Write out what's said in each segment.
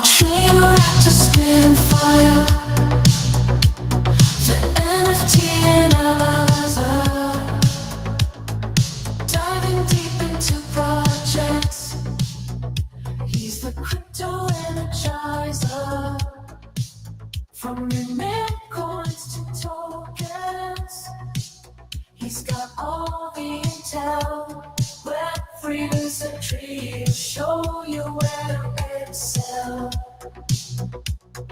train wreck to spin fire. The NFT analyzer, diving deep into projects. He's the crypto energizer. From remaining coins to tokens, he's got all the intel. Web3 is a tree to show you where to excel.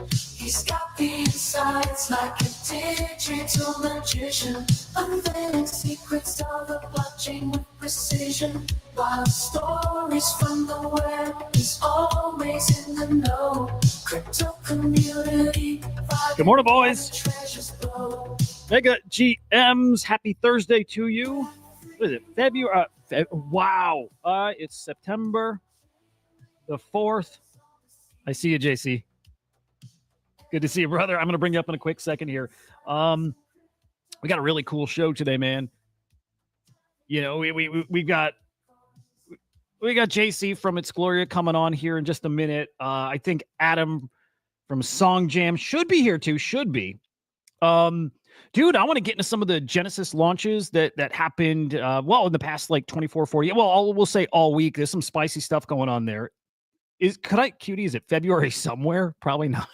He's got the insights like a digital magician, unveiling secrets of the blockchain with precision. Wild stories from the web, he's always in the know. Crypto community. Good morning, boys. Mega GMs, happy Thursday to you. What is it? February? Wow. It's September the 4th. I see you, JC. Good to see you, brother. I'm going to bring you up in a quick second here. We got a really cool show today, man. You know, we got JC from It's Gloria coming on here in just a minute. I think Adam from Song Jam should be here too. Should be. Dude, I want to get into some of the Genesis launches that happened, in the past, like 24, 40. Well, we'll say all week. There's some spicy stuff going on there. Cutie, is it February somewhere? Probably not.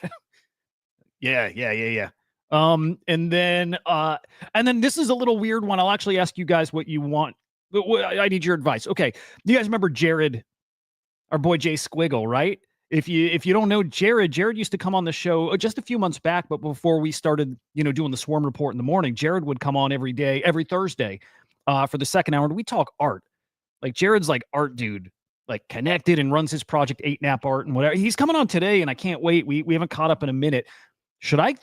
Yeah. And then this is a little weird one. I'll actually ask you guys what you want. I need your advice. Okay. Do you guys remember Jared, our boy Jay Squiggle, right? If you don't know Jared used to come on the show just a few months back, but before we started, doing the Swarm Report in the morning, Jared would come on every Thursday, for the second hour. And we talk art. Like Jared's like art dude, like connected and runs his project 8nap art and whatever. He's coming on today and I can't wait. We haven't caught up in a minute. Should I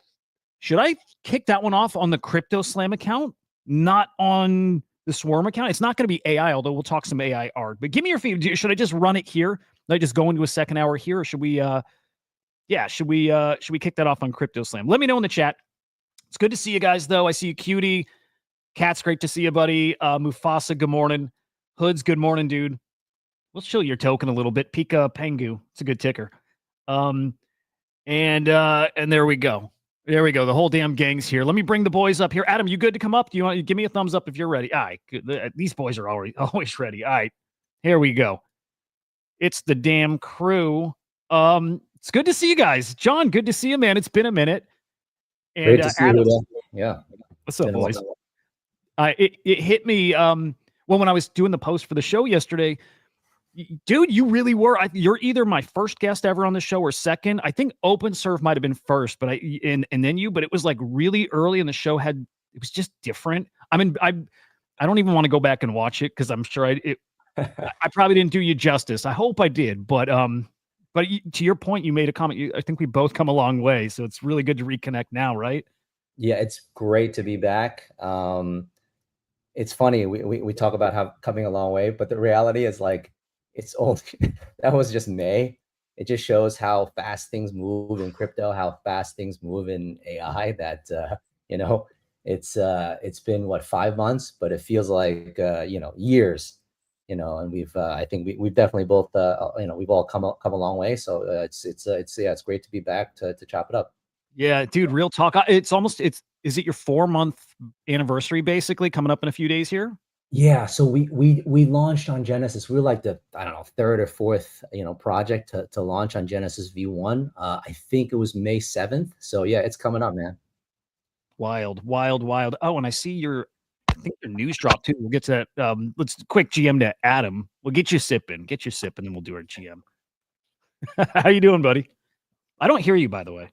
kick that one off on the CryptoSlam account, not on the Swarm account? It's not going to be AI, although we'll talk some AI art. But give me your feedback. Should I just run it here? Should I just go into a second hour here, or should we kick that off on CryptoSlam? Let me know in the chat. It's good to see you guys, though. I see you, Cutie. Cat's great to see you, buddy. Mufasa, good morning. Hoods, good morning, dude. Let's chill your token a little bit. Pika Pengu. It's a good ticker. And there we go. There we go. The whole damn gang's here. Let me bring the boys up here. Adam, you good to come up? Do you want to give me a thumbs up if you're ready? All right. Good. These boys are always ready. All right. Here we go. It's the damn crew. It's good to see you guys. John, good to see you, man. It's been a minute. And great to see Adam, you. Yeah. What's up, boys? It hit me when I was doing the post for the show yesterday. Dude, you really were. You're either my first guest ever on the show or second. I think OpenServe might have been first, but and then you. But it was like really early in the show. It was just different. I mean, I don't even want to go back and watch it because I'm sure I probably didn't do you justice. I hope I did, but to your point, you made a comment. I think we both come a long way, so it's really good to reconnect now, right? Yeah, it's great to be back. It's funny we talk about how coming a long way, but the reality is like it's only that was just May. It just shows how fast things move in crypto, how fast things move in AI. That it's been what 5 months, but it feels like years. And we've I think we've definitely both we've all come a long way. So it's great to be back to chop it up. Yeah, dude, real talk. Is it your 4-month anniversary basically coming up in a few days here? Yeah, so we launched on Genesis. We were like the third or fourth project to launch on Genesis V1. I think it was May 7th. So yeah, it's coming up, man. Wild. Oh, and I see I think your news dropped too. We'll get to that. Let's quick GM to Adam. We'll get you sipping, and we'll do our GM. How you doing, buddy? I don't hear you, by the way.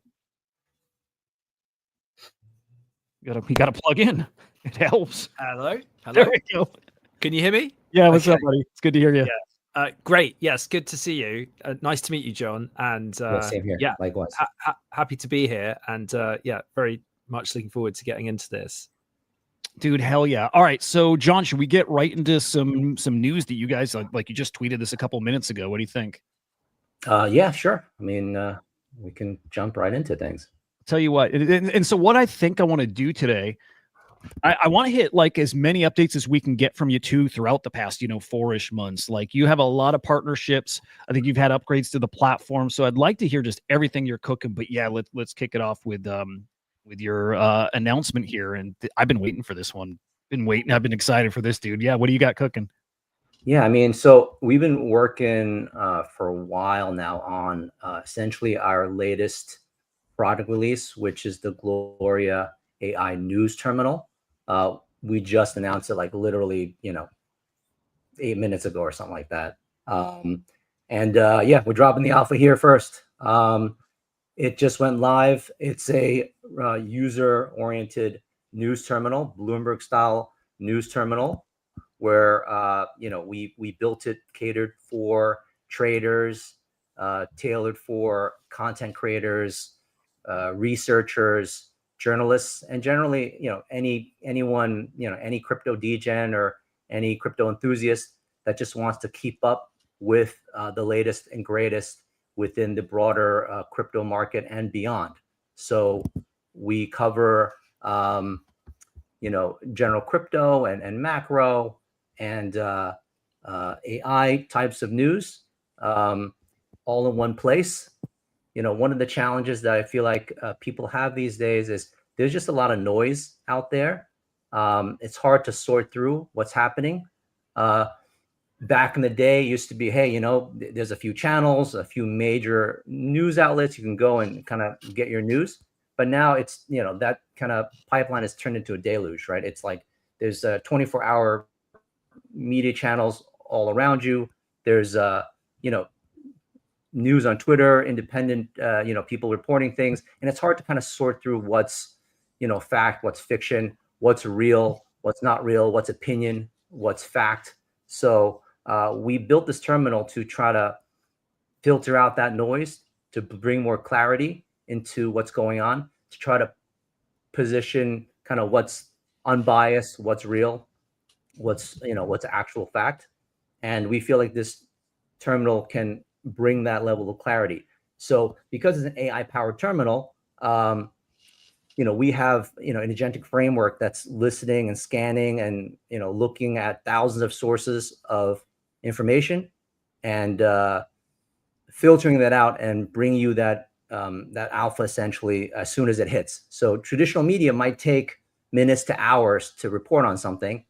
You gotta plug in. It helps. Hello. There we go. Can you hear me? Yeah, what's up, buddy? It's good to hear you. Yeah. Great. Yes, good to see you. Nice to meet you, John. And same here. Yeah, likewise. Happy to be here, and very much looking forward to getting into this. Dude, hell yeah. All right, so John, should we get right into some news that you guys like you just tweeted this a couple minutes ago? What do you think? Yeah, sure. I mean, we can jump right into things. Tell you what, and so what I think I want to do today I want to hit like as many updates as we can get from you too throughout the past, 4-ish months. Like you have a lot of partnerships. I think you've had upgrades to the platform. So I'd like to hear just everything you're cooking. But yeah, let's kick it off with your announcement here. And I've been waiting for this one. Been waiting. I've been excited for this, dude. Yeah, what do you got cooking? Yeah, I mean, so we've been working for a while now on essentially our latest product release, which is the Gloria AI news terminal. We just announced it like literally, 8 minutes ago or something like that. Yeah, we're dropping the alpha here first. It just went live. It's a user-oriented news terminal, Bloomberg style news terminal, where we built it catered for traders, tailored for content creators, researchers, journalists, and generally anyone, any crypto degen or any crypto enthusiast that just wants to keep up with the latest and greatest within the broader crypto market and beyond. So we cover general crypto and macro and AI types of news, all in one place. One of the challenges that I feel like people have these days is there's just a lot of noise out there. It's hard to sort through what's happening. Back in the day, it used to be, hey, there's a few channels, a few major news outlets you can go and kind of get your news. But now it's, that kind of pipeline is turned into a deluge, right? It's like there's 24-hour media channels all around you. There's, news on Twitter, independent, people reporting things. And it's hard to kind of sort through what's, fact, what's fiction, what's real, what's not real, what's opinion, what's fact. So we built this terminal to try to filter out that noise, to bring more clarity into what's going on, to try to position kind of what's unbiased, what's real, what's actual fact. And we feel like this terminal can bring that level of clarity. So because it's an AI powered terminal, we have, an agentic framework that's listening and scanning and, looking at thousands of sources of information and filtering that out and bringing you that alpha essentially as soon as it hits. So traditional media might take minutes to hours to report on something,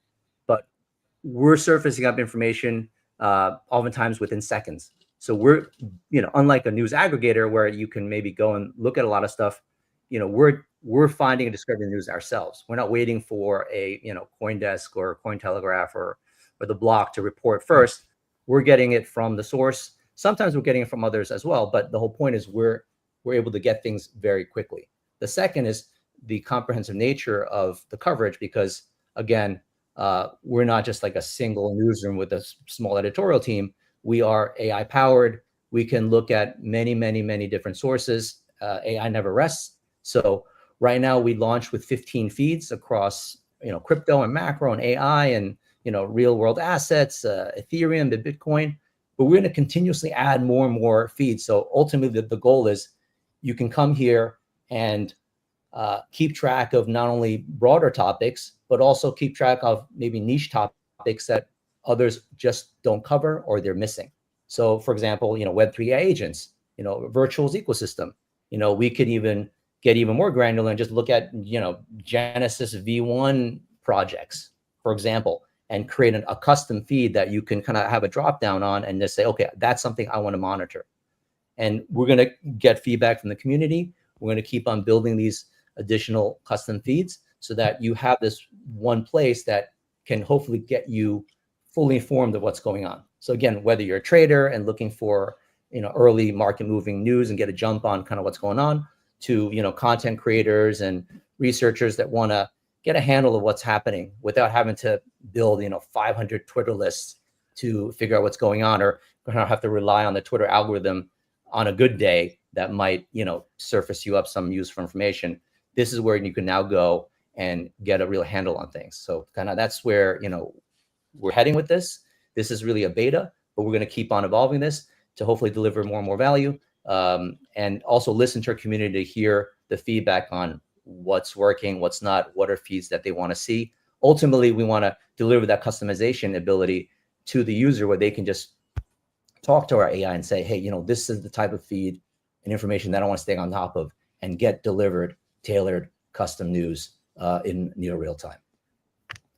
but we're surfacing up information oftentimes within seconds. So we're, unlike a news aggregator where you can maybe go and look at a lot of stuff, we're finding and discovering news ourselves. We're not waiting for a, CoinDesk or Cointelegraph or the block to report first. We're getting it from the source. Sometimes we're getting it from others as well, but the whole point is we're able to get things very quickly. The second is the comprehensive nature of the coverage, because again, we're not just like a single newsroom with a small editorial team. We are AI powered. We can look at many, many, many different sources. AI never rests. So right now we launched with 15 feeds across, crypto and macro and AI and, real world assets, Ethereum, the Bitcoin, but we're going to continuously add more and more feeds. So ultimately the goal is you can come here and keep track of not only broader topics, but also keep track of maybe niche topics that others just don't cover or they're missing. So for example, Web3 agents, virtuals ecosystem, we could even get even more granular and just look at, Genesis V1 projects, for example, and create a custom feed that you can kind of have a drop down on and just say, okay, that's something I want to monitor. And we're going to get feedback from the community. We're going to keep on building these additional custom feeds so that you have this one place that can hopefully get you fully informed of what's going on. So again, whether you're a trader and looking for, early market moving news and get a jump on kind of what's going on, to, content creators and researchers that want to get a handle of what's happening without having to build, 500 Twitter lists to figure out what's going on, or have to rely on the Twitter algorithm on a good day that might, surface you up some useful information. This is where you can now go and get a real handle on things. So kind of that's where, we're heading with this. This is really a beta, but we're going to keep on evolving this to hopefully deliver more and more value, and also listen to our community to hear the feedback on what's working, what's not, what are feeds that they want to see. Ultimately, we want to deliver that customization ability to the user where they can just talk to our AI and say, hey, this is the type of feed and information that I want to stay on top of, and get delivered tailored custom news in near real time.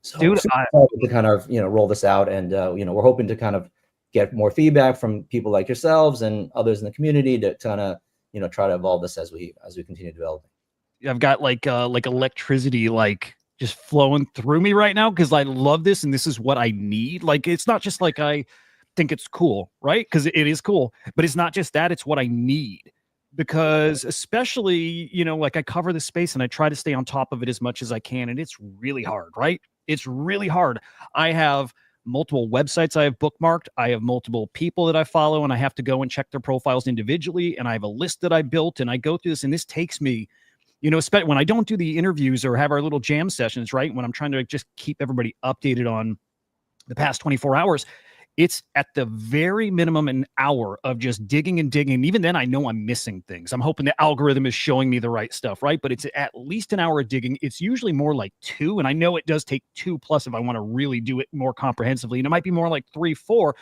So Dude, to kind of roll this out, and we're hoping to kind of get more feedback from people like yourselves and others in the community to kind of try to evolve this as we continue developing. I've got like electricity like just flowing through me right now because I love this and this is what I need. Like, it's not just like I think it's cool, right? Because it is cool, but it's not just that, it's what I need. Because especially, like I cover the space and I try to stay on top of it as much as I can, and it's really hard, right? It's really hard. I have multiple websites I have bookmarked. I have multiple people that I follow, and I have to go and check their profiles individually. And I have a list that I built, and I go through this, and this takes me, especially when I don't do the interviews or have our little jam sessions, right? When I'm trying to just keep everybody updated on the past 24 hours, it's at the very minimum an hour of just digging and digging. And even then, I know I'm missing things. I'm hoping the algorithm is showing me the right stuff, right? But it's at least an hour of digging. It's usually more like 2. And I know it does take 2+ if I want to really do it more comprehensively. And it might be more like 3, 4.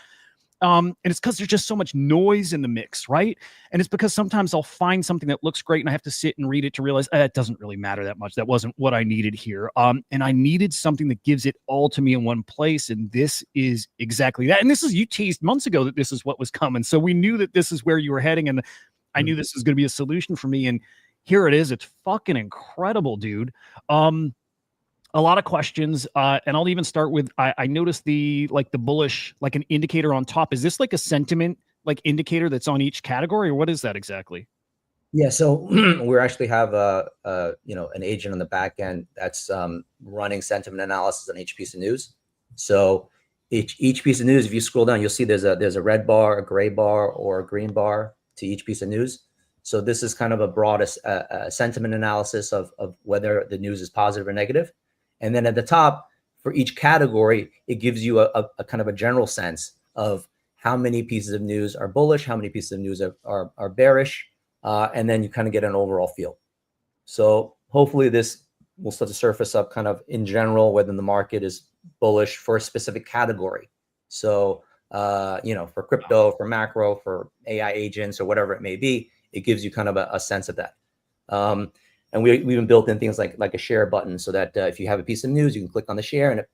And it's because there's just so much noise in the mix, right? And it's because sometimes I'll find something that looks great and I have to sit and read it to realize it doesn't really matter that much. That wasn't what I needed here. And I needed something that gives it all to me in one place. And this is exactly that. And you teased months ago that this is what was coming. So we knew that this is where you were heading. And I knew this was going to be a solution for me. And here it is. It's fucking incredible, dude. A lot of questions, and I'll even start with, I noticed the bullish, like an indicator on top. Is this like a sentiment indicator that's on each category, or what is that exactly? Yeah, so we actually have an agent on the back end that's running sentiment analysis on each piece of news. So each piece of news, if you scroll down, you'll see there's a red bar, a gray bar, or a green bar to each piece of news. So this is kind of a broadest sentiment analysis of whether the news is positive or negative. And then at the top, for each category, it gives you a kind of a general sense of how many pieces of news are bullish, how many pieces of news are bearish, and then you kind of get an overall feel. So hopefully this will start to surface up kind of in general whether the market is bullish for a specific category. So, for crypto, for macro, for AI agents, or whatever it may be, it gives you kind of a sense of that. And we even built in things like a share button, so that if you have a piece of news, you can click on the share and it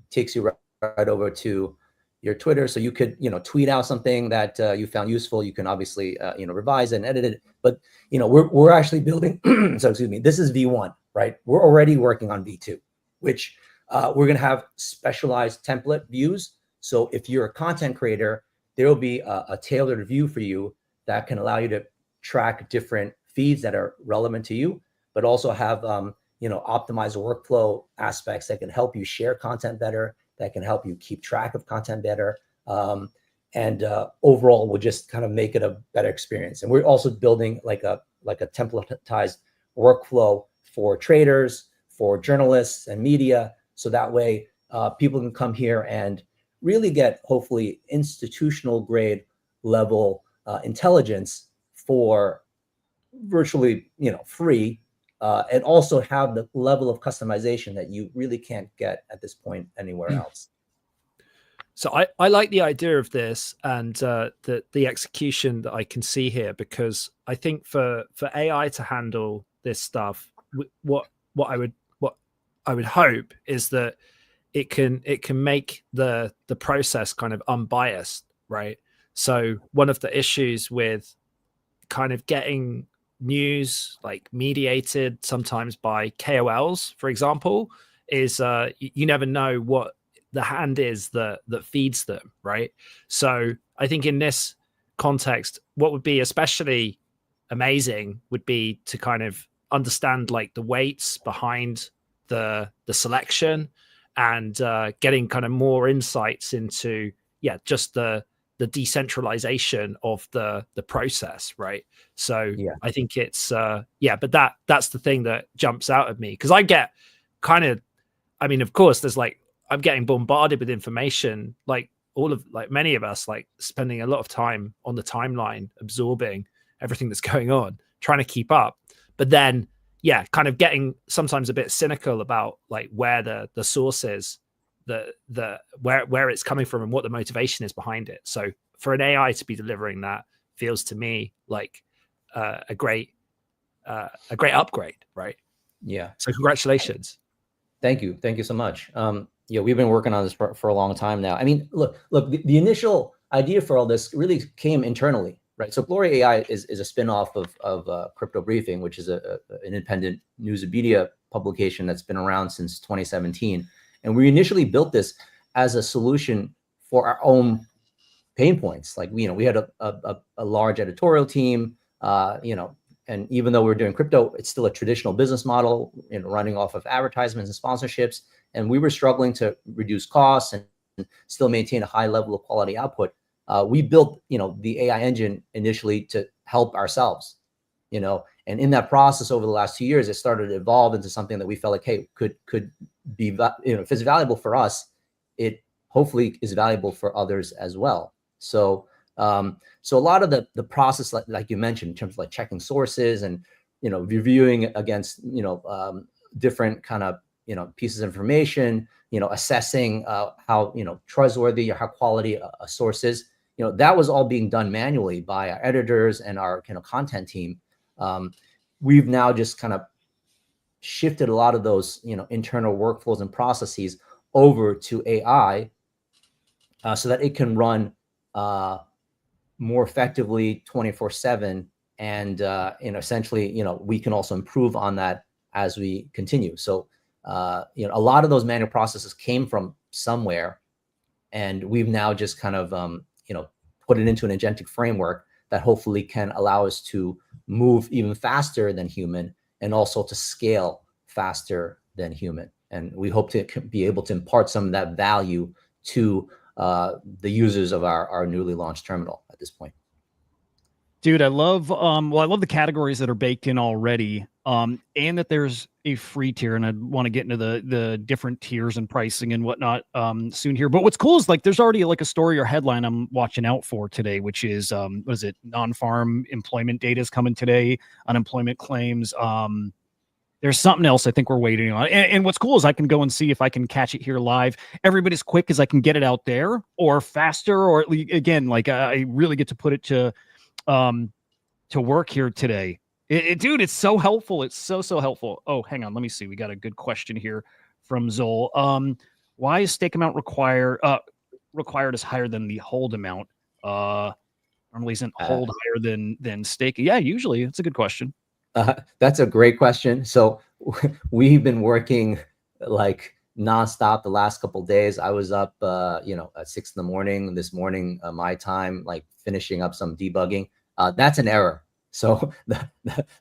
takes you right over to your Twitter. So you could, tweet out something that you found useful. You can obviously, revise it and edit it. But, we're actually building, so excuse me, this is V1, right? We're already working on V2, which we're going to have specialized template views. So if you're a content creator, there will be a tailored view for you that can allow you to track different feeds that are relevant to you, but also have optimized workflow aspects that can help you share content better, that can help you keep track of content better, and overall will just kind of make it a better experience. And we're also building like a templatized workflow for traders, for journalists and media, so that way people can come here and really get hopefully institutional grade level intelligence for virtually free, and also have the level of customization that you really can't get at this point anywhere else. So I like the idea of this and the execution that I can see here, because I think for AI to handle this stuff, what I would hope is that it can make the process kind of unbiased, right? So one of the issues with kind of getting news like mediated sometimes by KOLs, for example, is you never know what the hand is that feeds them, right? So I think in this context, what would be especially amazing would be to kind of understand like the weights behind the selection, and getting kind of more insights into just the decentralization of the process, right? So I think it's but that's the thing that jumps out at me, because I get kind of, I mean, of course there's like, I'm getting bombarded with information, like many of us, like spending a lot of time on the timeline absorbing everything that's going on, trying to keep up. But then yeah, kind of getting sometimes a bit cynical about like where the source is, where it's coming from and what the motivation is behind it. So for an AI to be delivering that feels to me like a great upgrade, right? Yeah. So congratulations. Thank you so much. Yeah, we've been working on this for a long time now. I mean, look, the initial idea for all this really came internally, right? So Gloria AI is a spinoff of Crypto Briefing, which is an independent news and media publication that's been around since 2017. And we initially built this as a solution for our own pain points. Like, we had a large editorial team, and even though we're doing crypto, it's still a traditional business model, running off of advertisements and sponsorships. And we were struggling to reduce costs and still maintain a high level of quality output. We built, the AI engine initially to help ourselves, and in that process over the last 2 years, it started to evolve into something that we felt like, hey, could be, if it's valuable for us, it hopefully is valuable for others as well. So so a lot of the process, like you mentioned, in terms of like checking sources and, reviewing against, different kind of, pieces of information, assessing how, trustworthy or how quality a source is, that was all being done manually by our editors and our content team. We've now just kind of shifted a lot of those, internal workflows and processes over to AI, so that it can run more effectively 24/7, and essentially, we can also improve on that as we continue. So a lot of those manual processes came from somewhere, and we've now just kind of put it into an agentic framework that hopefully can allow us to move even faster than human, and also to scale faster than human. And we hope to be able to impart some of that value to the users of our newly launched terminal at this point. Dude, I love I love the categories that are baked in already, and that there's a free tier, and I want to get into the different tiers and pricing and whatnot soon here. But what's cool is like there's already like a story or headline I'm watching out for today, which is what is it? Non-farm employment data is coming today, unemployment claims. There's something else I think we're waiting on. And what's cool is I can go and see if I can catch it here live. Everybody's quick as I can get it out there, or faster, or at least, again, like I really get to put it to work here today. Dude, it's so helpful. It's so helpful. Oh, hang on. Let me see. We got a good question here from Zol. Why is stake amount required is higher than the hold amount? Normally isn't hold higher than stake? Yeah, usually. It's a good question. That's a great question. So we've been working like nonstop the last couple of days. I was up, at 6 a.m. this morning, my time, like finishing up some debugging. That's an error. So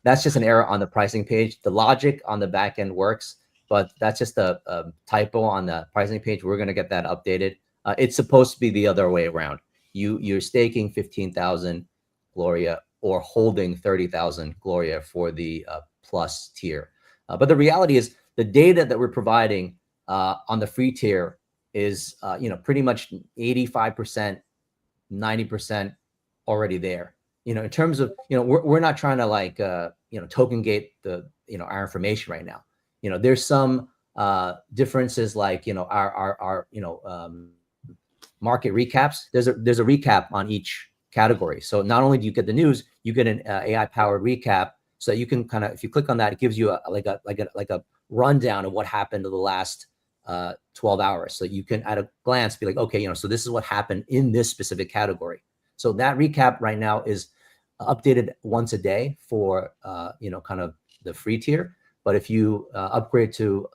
that's just an error on the pricing page. The logic on the back end works, but that's just a typo on the pricing page. We're going to get that updated. It's supposed to be the other way around. You're staking 15,000 Gloria or holding 30,000 Gloria for the plus tier. But the reality is the data that we're providing on the free tier is, pretty much 85%, 90% already there. In terms of, we're not trying to like, token gate the, our information right now. There's some differences, like, our market recaps. There's a recap on each category. So not only do you get the news, you get an AI powered recap, so that you can kind of, if you click on that, it gives you a rundown of what happened in the last 12 hours. So you can at a glance be like, okay, so this is what happened in this specific category. So that recap right now is updated once a day for kind of the free tier. But if you upgrade to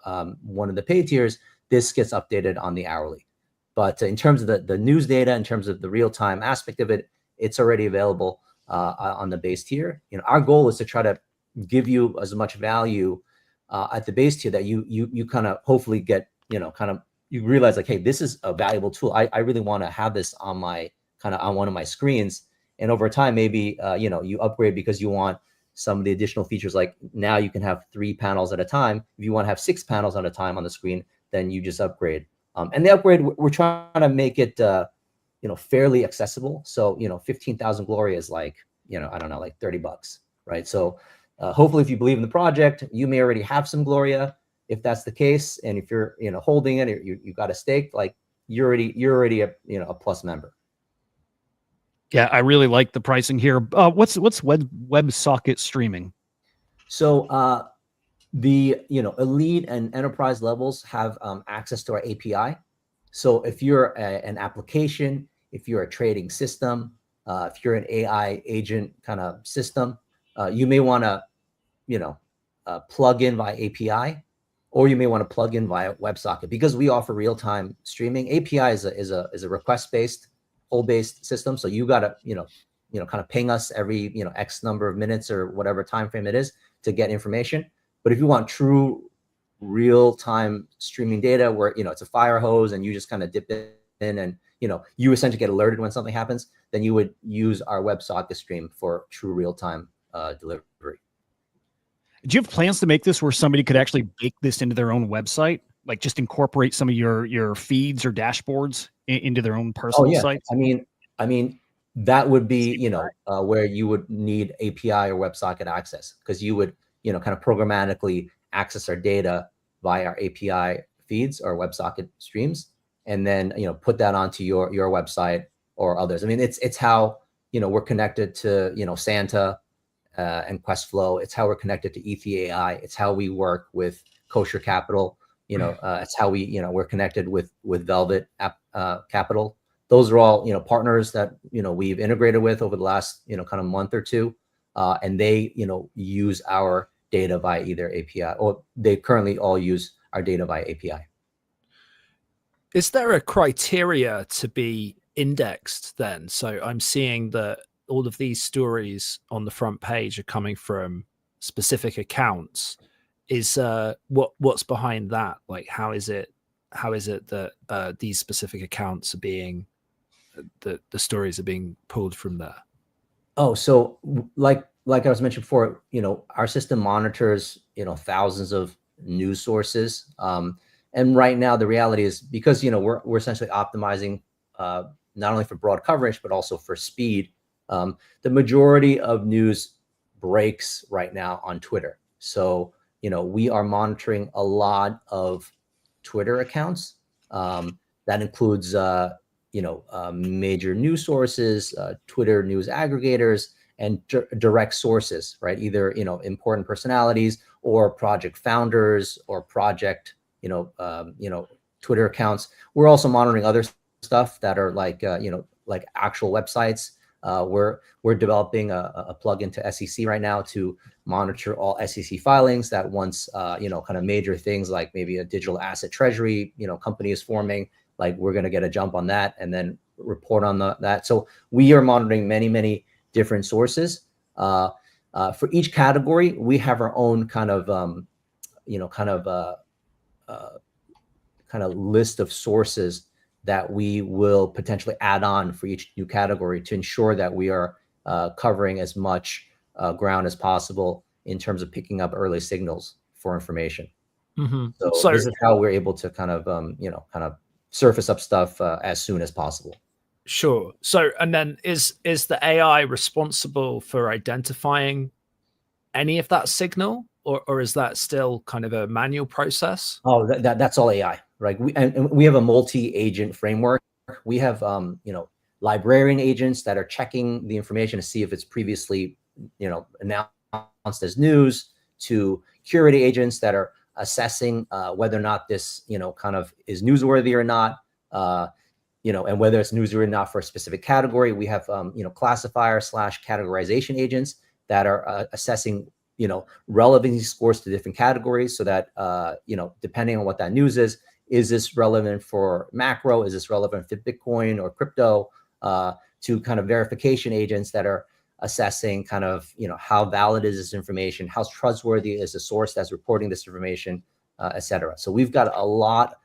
one of the paid tiers, this gets updated on the hourly. But in terms of the news data, in terms of the real-time aspect of it, it's already available on the base tier. Our goal is to try to give you as much value at the base tier that you kind of hopefully get, you realize like, hey, this is a valuable tool. I really want to have this on my on one of my screens. And over time, maybe you upgrade because you want some of the additional features. Like now you can have 3 panels at a time. If you want to have 6 panels at a time on the screen, then you just upgrade. And the upgrade, we're trying to make it fairly accessible. So 15,000 Gloria is like, I don't know, like $30, right? So hopefully, if you believe in the project, you may already have some Gloria. If that's the case, and if you're holding it, or you got a stake, like you're already a a plus member. Yeah, I really like the pricing here. What's WebSocket streaming? So the elite and enterprise levels have access to our API. So if you're an application, if you're a trading system, if you're an AI agent kind of system, you may want to plug in via API, or you may want to plug in via WebSocket, because we offer real-time streaming. API is a request-based, hole-based system. So you got to kind of ping us every X number of minutes or whatever time frame it is to get information. But if you want true real-time streaming data where it's a fire hose and you just kind of dip in and you essentially get alerted when something happens, then you would use our WebSocket stream for true real-time delivery. Do you have plans to make this where somebody could actually bake this into their own website, like just incorporate some of your feeds or dashboards into their own personal sites? I mean that would be where you would need API or WebSocket access, because you would kind of programmatically access our data via our API feeds or WebSocket streams, and then put that onto your website or others. I mean, it's how we're connected to Santa and Questflow. It's how we're connected to ETH.AI. It's how we work with Kosher Capital. It's how we're connected with Velvet Capital. Those are all partners that we've integrated with over the last kind of month or two, and they use our data via either API, or they currently all use our data via API. Is there a criteria to be indexed then? So I'm seeing that all of these stories on the front page are coming from specific accounts. Is what's behind that? Like, how is it that these specific accounts are being the stories are being pulled from there? Oh, so like I was mentioned before, our system monitors thousands of news sources, and right now the reality is, because we're essentially optimizing not only for broad coverage but also for speed. The majority of news breaks right now on Twitter. So, we are monitoring a lot of Twitter accounts. That includes, major news sources, Twitter news aggregators, and direct sources, right? Either, important personalities or project founders or project, Twitter accounts. We're also monitoring other stuff that are like actual websites. We're developing a plugin to SEC right now to monitor all SEC filings that once kind of major things like maybe a digital asset treasury company is forming. Like, we're going to get a jump on that and then report on that. So we are monitoring many different sources. For each category, we have our own kind of list of sources that we will potentially add on for each new category to ensure that we are covering as much ground as possible in terms of picking up early signals for information. Mm-hmm. So this is how we're able to kind of surface up stuff as soon as possible. Sure. So, and then is the AI responsible for identifying any of that signal, or is that still kind of a manual process? Oh, that's all AI, right? We have a multi-agent framework. We have librarian agents that are checking the information to see if it's previously announced as news, to curated agents that are assessing whether or not this kind of is newsworthy or not, and whether it's newsworthy or not for a specific category. We have classifier / categorization agents that are assessing relevancy scores to different categories, so that depending on what that news is this relevant for macro, is this relevant for Bitcoin or crypto, to kind of verification agents that are assessing kind of how valid is this information, how trustworthy is the source that's reporting this information, etc. So we've got a lot.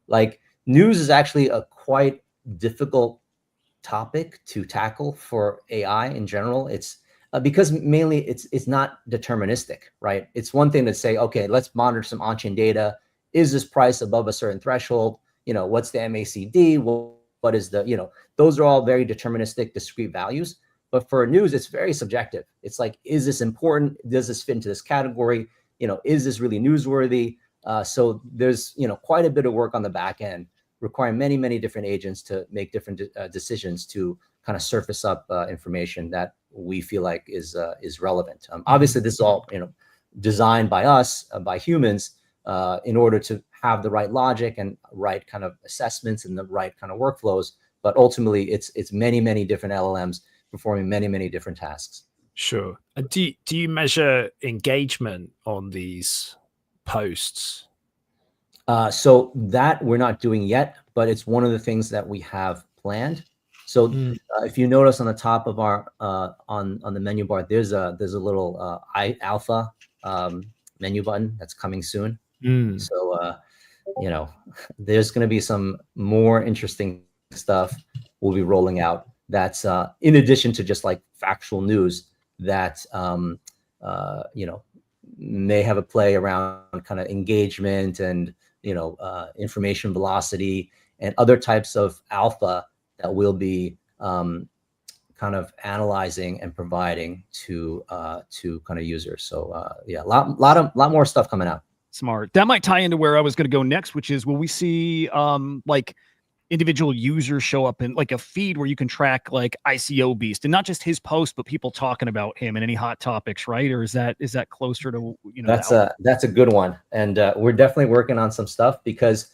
Like, news is actually a quite difficult topic to tackle for AI in general. It's because mainly it's not deterministic, right? It's one thing to say, okay, let's monitor some on-chain data. Is this price above a certain threshold? What's the MACD? What is the, those are all very deterministic, discrete values. But for news, it's very subjective. It's like, is this important? Does this fit into this category? Is this really newsworthy? So there's, quite a bit of work on the back end, requiring many, many different agents to make different decisions to kind of surface up information that we feel like is relevant. Obviously, this is all, designed by us, by humans, in order to have the right logic and right kind of assessments and the right kind of workflows. But ultimately, it's many, many different LLMs performing many, many different tasks. Sure. And do you measure engagement on these posts? So that we're not doing yet, but it's one of the things that we have planned. So if you notice on the top of our on the menu bar, there's a little alpha menu button that's coming soon. So there's going to be some more interesting stuff we'll be rolling out. That's in addition to just like factual news that may have a play around kind of engagement and information velocity and other types of alpha that we'll be kind of analyzing and providing to kind of users. So yeah, a lot more stuff coming out. Smart. That might tie into where I was going to go next, which is, will we see like individual users show up in like a feed where you can track like ICO Beast and not just his post, but people talking about him and any hot topics, right? Or is that closer to, that's a good one. And we're definitely working on some stuff because,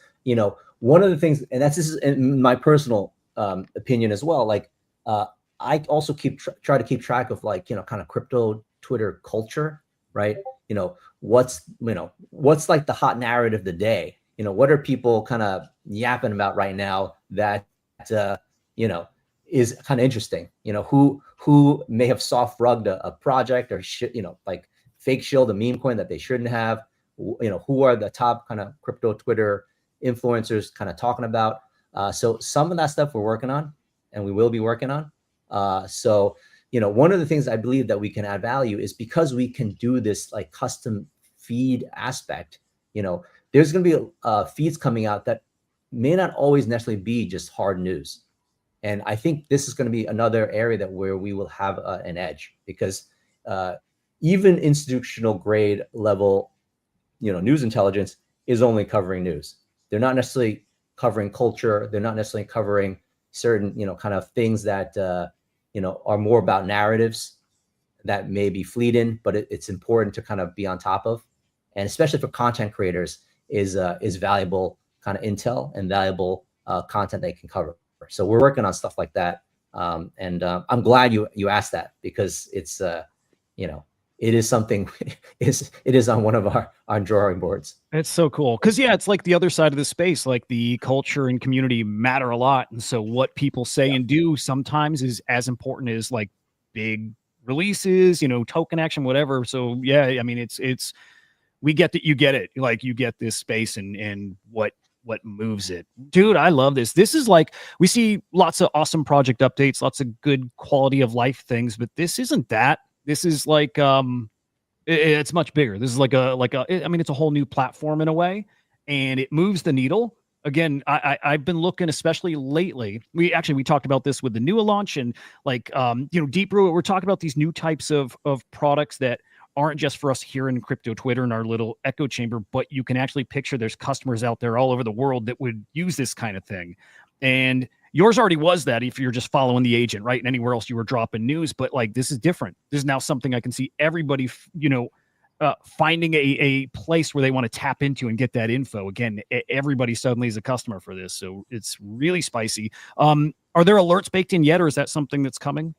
one of the things, and this is in my personal opinion as well, like I also try to keep track of like, kind of crypto Twitter culture, right? What's like the hot narrative of the day? What are people kind of yapping about right now that, is kind of interesting? Who may have soft rugged a project or like fake shield a meme coin that they shouldn't have? Who are the top kind of crypto Twitter influencers kind of talking about? So some of that stuff we're working on and we will be working on. So, one of the things I believe that we can add value is because we can do this like custom feed aspect, there's going to be feeds coming out that may not always necessarily be just hard news. And I think this is going to be another area where we will have an edge because even institutional grade level, news intelligence is only covering news. They're not necessarily covering culture. They're not necessarily covering certain, kind of things that, are more about narratives that may be fleeting, but it's important to kind of be on top of. And especially for content creators, is valuable kind of intel and valuable content they can cover. So we're working on stuff like that, and I'm glad you asked that because it's it is something it is on one of our drawing boards. It's so cool because it's like the other side of the space. Like the culture and community matter a lot, and so what people say and do sometimes is as important as like big releases, token action, whatever. So yeah, I mean it's. We get that you get it. Like you get this space and what moves it. Dude, I love this. This is like, we see lots of awesome project updates, lots of good quality of life things, but this isn't that. This is like, it's much bigger. This is it's a whole new platform in a way, and it moves the needle. Again, I've been looking, especially lately. We talked about this with the new launch and like, Deep Brew. We're talking about these new types of products that aren't just for us here in crypto Twitter in our little echo chamber, but you can actually picture there's customers out there all over the world that would use this kind of thing. And yours already was that if you're just following the agent, right? And anywhere else you were dropping news, but like, this is different. This is now something I can see everybody, finding a place where they want to tap into and get that info. Again, everybody suddenly is a customer for this. So it's really spicy. Are there alerts baked in yet, or is that something that's coming?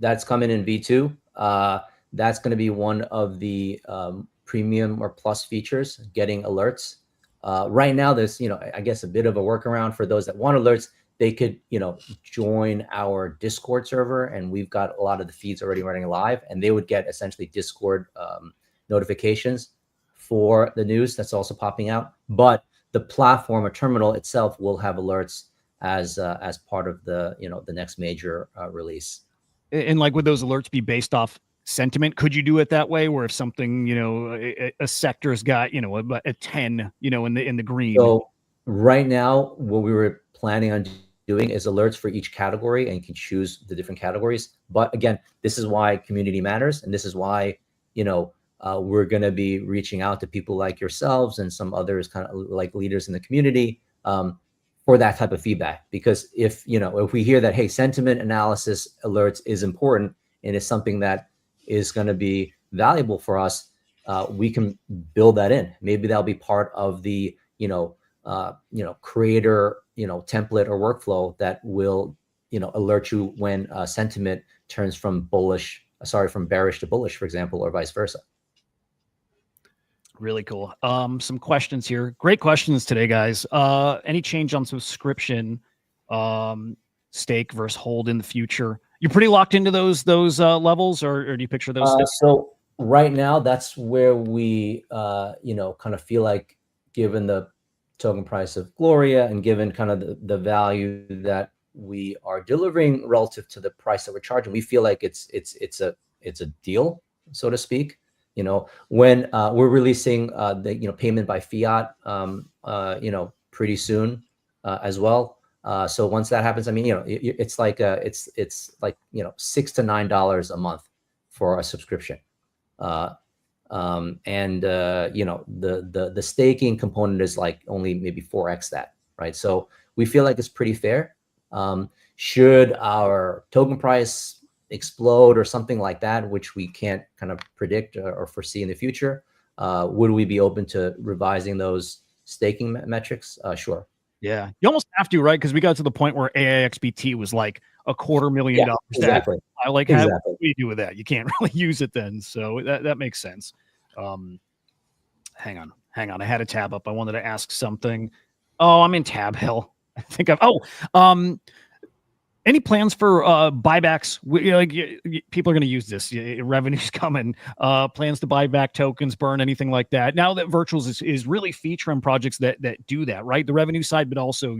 That's coming in V2. That's going to be one of the premium or plus features, getting alerts. Right now, there's, I guess a bit of a workaround for those that want alerts. They could, join our Discord server, and we've got a lot of the feeds already running live, and they would get essentially Discord notifications for the news that's also popping out. But the platform or terminal itself will have alerts as part of the, the next major release. And like, would those alerts be based off sentiment? Could you do it that way, where if something, a sector's got, a 10, in the green? So right now, what we were planning on doing is alerts for each category, and you can choose the different categories. But again, this is why community matters, and this is why, you know, we're going to be reaching out to people like yourselves and some others, kind of like leaders in the community, for that type of feedback. Because if, you know, if we hear that, hey, sentiment analysis alerts is important and is something that is going to be valuable for us, we can build that in. Maybe that'll be part of the, creator, template or workflow that will, alert you when sentiment turns from bearish to bullish, for example, or vice versa. Really cool. Some questions here. Great questions today, guys. Any change on subscription, stake versus hold in the future? You're pretty locked into those levels, or do you picture those? So right now, that's where we, kind of feel like, given the token price of Gloria and given kind of the value that we are delivering relative to the price that we're charging, we feel like it's a deal, so to speak. When we're releasing the payment by fiat, pretty soon as well. So once that happens, I mean, it's like $6 to $9 a month for a subscription. The staking component is like only maybe 4x that, right? So we feel like it's pretty fair. Should our token price explode or something like that, which we can't kind of predict or foresee in the future, would we be open to revising those staking metrics? Sure. Yeah, you almost have to, right? Because we got to the point where AIXBT was like $250,000. Exactly. How what do you do with that? You can't really use it then. So that makes sense. Hang on. I had a tab up. I wanted to ask something. Oh, I'm in tab hell. I think any plans for buybacks? People are going to use this. Revenue's coming. Plans to buy back tokens, burn, anything like that. Now that Virtuals is really featuring projects that do that, right? The revenue side, but also,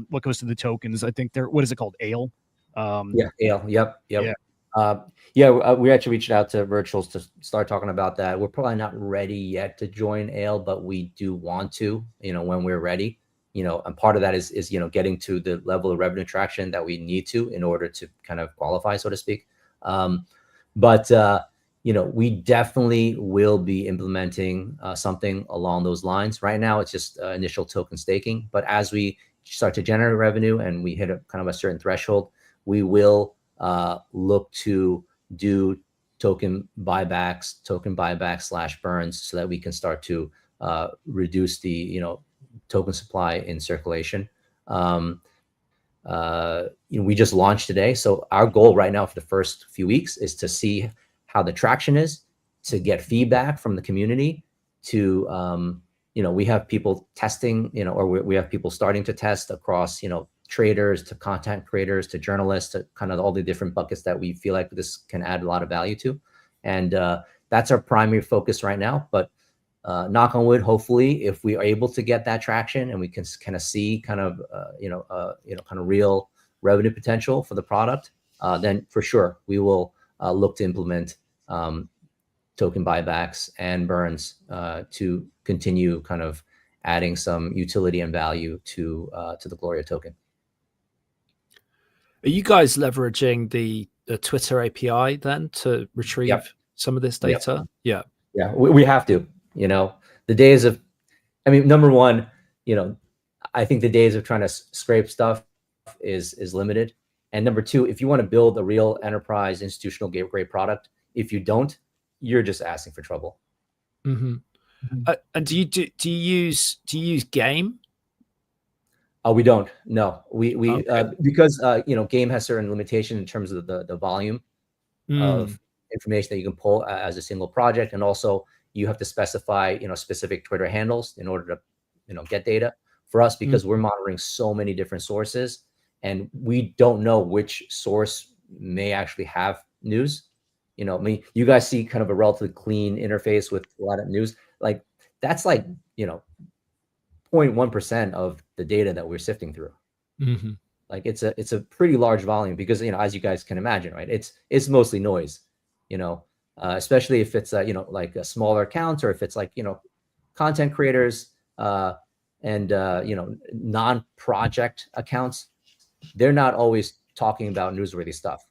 what goes to the tokens. I think what is it called? Ale? Yeah, Ale. Yep. Yeah. We actually reached out to Virtuals to start talking about that. We're probably not ready yet to join Ale, but we do want to, when we're ready. And part of that is getting to the level of revenue traction that we need to in order to kind of qualify, so to speak. But we definitely will be implementing something along those lines. Right now, it's just initial token staking. But as we start to generate revenue and we hit a kind of a certain threshold, we will look to do token buybacks / burns, so that we can start to reduce the token supply in circulation. We just launched today, so our goal right now for the first few weeks is to see how the traction is, to get feedback from the community, to we have people testing, or we have people starting to test across, traders to content creators to journalists, to kind of all the different buckets that we feel like this can add a lot of value to. And that's our primary focus right now. But knock on wood, hopefully, if we are able to get that traction and we can kind of see kind of real revenue potential for the product, then for sure we will look to implement token buybacks and burns to continue kind of adding some utility and value to the Gloria token. Are you guys leveraging the Twitter API then to retrieve some of this data? Yeah, we have to. The days of, number one, I think the days of trying to scrape stuff is limited. And number two, if you want to build a real enterprise institutional grade product, if you don't, you're just asking for trouble. Mm-hmm. And do you use Game? We don't. No, we okay. Because Game has certain limitation in terms of the volume of information that you can pull as a single project, and also you have to specify specific Twitter handles in order to get data. For us, because we're monitoring so many different sources, and we don't know which source may actually have news. You guys see kind of a relatively clean interface with a lot of news. Like that's like 0.1% of the data that we're sifting through. Mm-hmm. Like it's a pretty large volume, because as you guys can imagine, right? It's mostly noise. Especially if it's like a smaller accounts, or if it's like content creators and non-project accounts. they're not always talking about newsworthy stuff,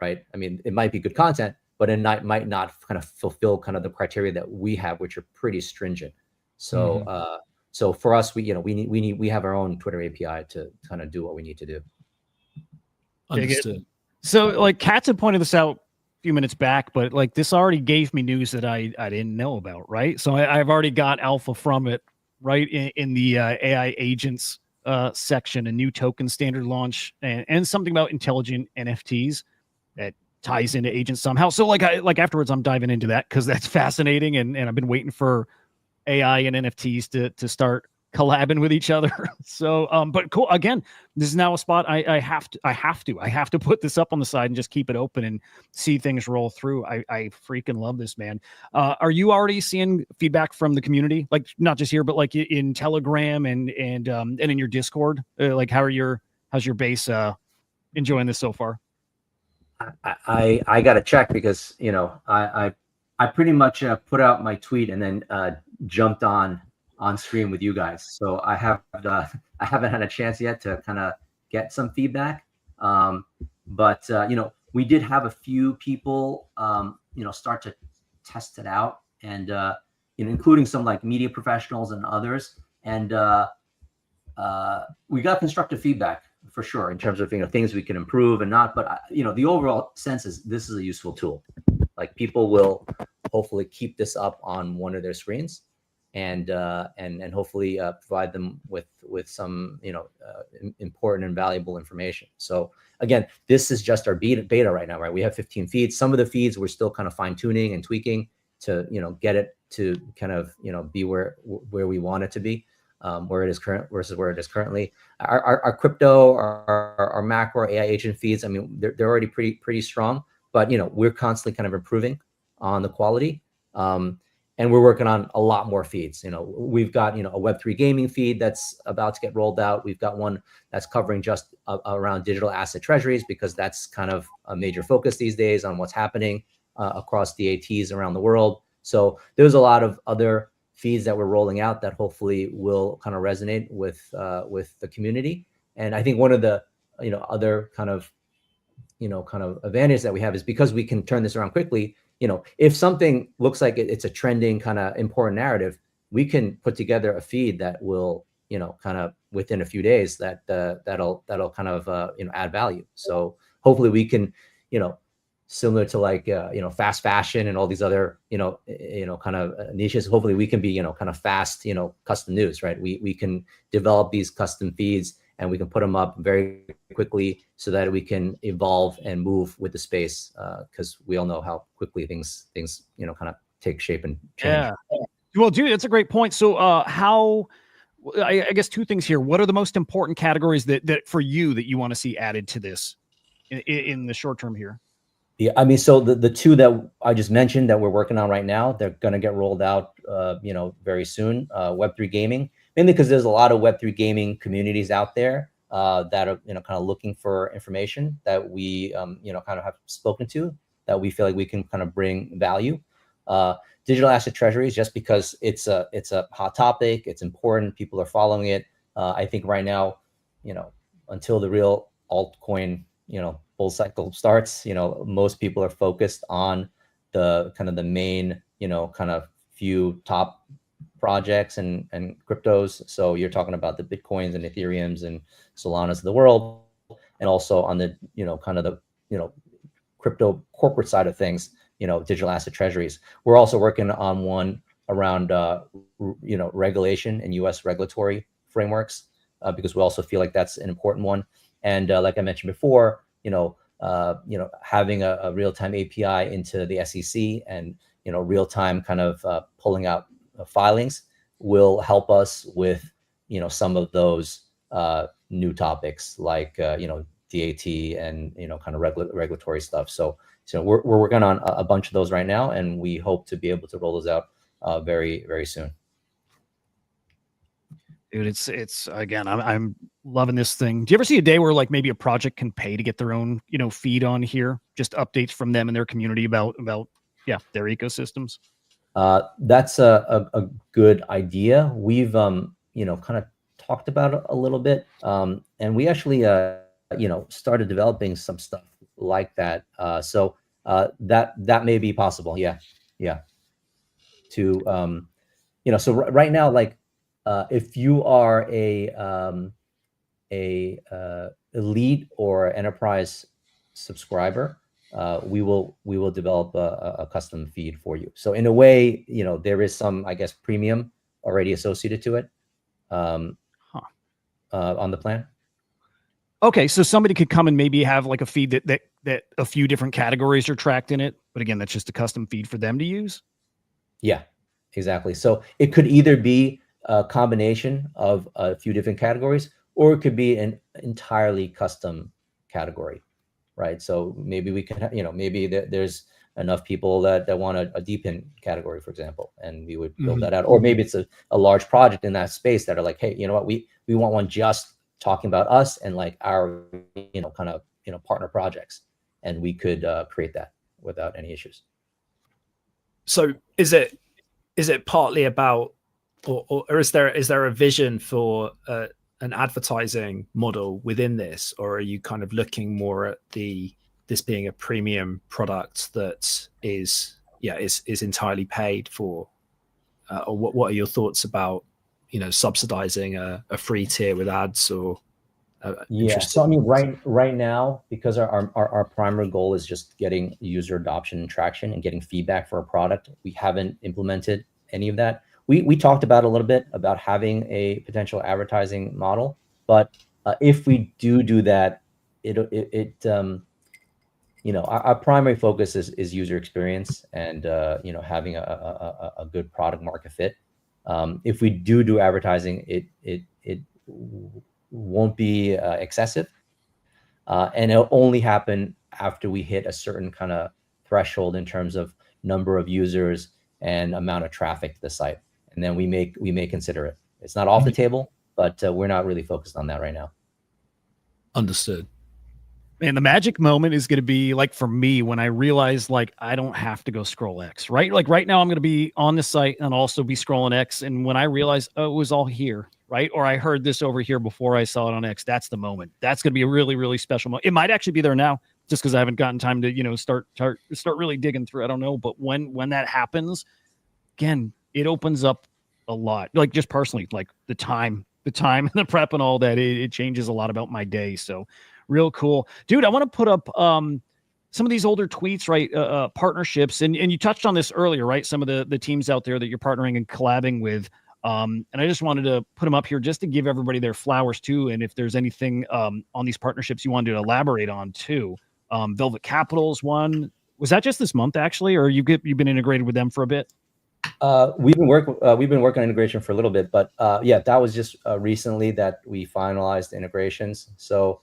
right? I mean, it might be good content, but it might not kind of fulfill kind of the criteria that we have, which are pretty stringent. So so for us, we have our own Twitter API to kind of do what we need to do. Understood. So like Katz had pointed this out a few minutes back, but like this already gave me news that I didn't know about, right? So I've already got alpha from it, right? In the AI agents section, a new token standard launch, and something about intelligent NFTs that ties into agents somehow. So like afterwards, I'm diving into that because that's fascinating, and I've been waiting for AI and NFTs to start collabing with each other. So but cool, again, this is now a spot I have to put this up on the side and just keep it open and see things roll through. I freaking love this, man. Are you already seeing feedback from the community, like not just here but like in Telegram and in your Discord? Like how's your base enjoying this so far? I got to check because I pretty much put out my tweet and then jumped on stream with you guys. So I haven't had a chance yet to kind of get some feedback. But we did have a few people start to test it out, and including some like media professionals and others, and we got constructive feedback for sure in terms of things we can improve and not. But the overall sense is this is a useful tool. Like people will hopefully keep this up on one of their screens, and hopefully provide them with some important and valuable information. So again, this is just our beta right now, right? We have 15 feeds. Some of the feeds we're still kind of fine tuning and tweaking to get it to kind of be where we want it to be, where it is current versus where it is currently. Our crypto, our macro AI agent feeds, I mean, they're already pretty strong, but we're constantly kind of improving on the quality. And we're working on a lot more feeds. We've got a Web3 gaming feed that's about to get rolled out. We've got one that's covering just around digital asset treasuries, because that's kind of a major focus these days on what's happening across DATs around the world. So there's a lot of other feeds that we're rolling out that hopefully will kind of resonate with the community. And I think one of the other kind of advantage that we have is because we can turn this around quickly. If something looks like it's a trending kind of important narrative, we can put together a feed that will kind of within a few days that'll kind of add value. So hopefully we can similar to like fast fashion and all these other kind of niches, hopefully we can be kind of fast custom news, right? We can develop these custom feeds and we can put them up very quickly so that we can evolve and move with the space, because we all know how quickly things kind of take shape and change. Yeah. Well, dude, that's a great point. So I guess two things here. What are the most important categories that for you that you want to see added to this in the short term here? Yeah, I mean, so the two that I just mentioned that we're working on right now, they're going to get rolled out, very soon. Web3 gaming, mainly because there's a lot of Web3 gaming communities out there that are, kind of looking for information that we, kind of have spoken to, that we feel like we can kind of bring value. Digital asset treasuries, just because it's a hot topic, it's important, people are following it. I think right now, until the real altcoin, bull cycle starts, most people are focused on the kind of the main, kind of few top projects and cryptos. So you're talking about the Bitcoins and Ethereums and Solanas of the world, and also on the, kind of the, crypto corporate side of things, digital asset treasuries. We're also working on one around, regulation and US regulatory frameworks, because we also feel like that's an important one. And like I mentioned before, having a real-time API into the SEC and, real-time kind of pulling out filings will help us with, some of those new topics like, DAT and, kind of regulatory stuff. So we're working on a bunch of those right now, and we hope to be able to roll those out very, very soon. Dude, it's again, I'm loving this thing. Do you ever see a day where like maybe a project can pay to get their own, feed on here, just updates from them and their community about their ecosystems? That's a good idea. We've kind of talked about it a little bit, and we actually started developing some stuff like that. So that may be possible. Yeah. To so right now, like if you are a elite or enterprise subscriber, we will develop a custom feed for you. So in a way, there is some, I guess, premium already associated to it on the plan. Okay, so somebody could come and maybe have like a feed that a few different categories are tracked in it, but again, that's just a custom feed for them to use. Yeah, exactly. So it could either be a combination of a few different categories, or it could be an entirely custom category, right? So maybe we can, maybe there's enough people that want a DPIN category, for example, and we would build that out. Or maybe it's a large project in that space that are like, hey, you know what, we want one just talking about us and like our, kind of, partner projects, and we could create that without any issues. So is it partly about, or is there a vision for an advertising model within this, or are you kind of looking more at this being a premium product that is entirely paid for, or what are your thoughts about subsidizing a free tier with ads or? So I mean, right now, because our primary goal is just getting user adoption and traction and getting feedback for our product, we haven't implemented any of that. We talked about a little bit about having a potential advertising model, but if we do that, our primary focus is user experience and having a good product market fit. If we do advertising, it won't be excessive, and it'll only happen after we hit a certain kind of threshold in terms of number of users and amount of traffic to the site, and then we may consider it. It's not off the table, but we're not really focused on that right now. Understood. And the magic moment is going to be like for me when I realize like I don't have to go scroll X, right? Like right now I'm going to be on the site and also be scrolling X, and when I realize it was all here, right? Or I heard this over here before I saw it on X. That's the moment. That's going to be a really, really special moment. It might actually be there now, just because I haven't gotten time to, start really digging through. I don't know, but when that happens, again, it opens up a lot. Like just personally, like the time and the prep and all that. It changes a lot about my day. So real cool, dude. I want to put up some of these older tweets, right? Partnerships, and you touched on this earlier, right? Some of the teams out there that you're partnering and collabing with. And I just wanted to put them up here just to give everybody their flowers too. And if there's anything on these partnerships you wanted to elaborate on too. Velvet Capital's one. Was that just this month actually, or you've been integrated with them for a bit? We've been working on integration for a little bit, but that was just recently that we finalized integrations. So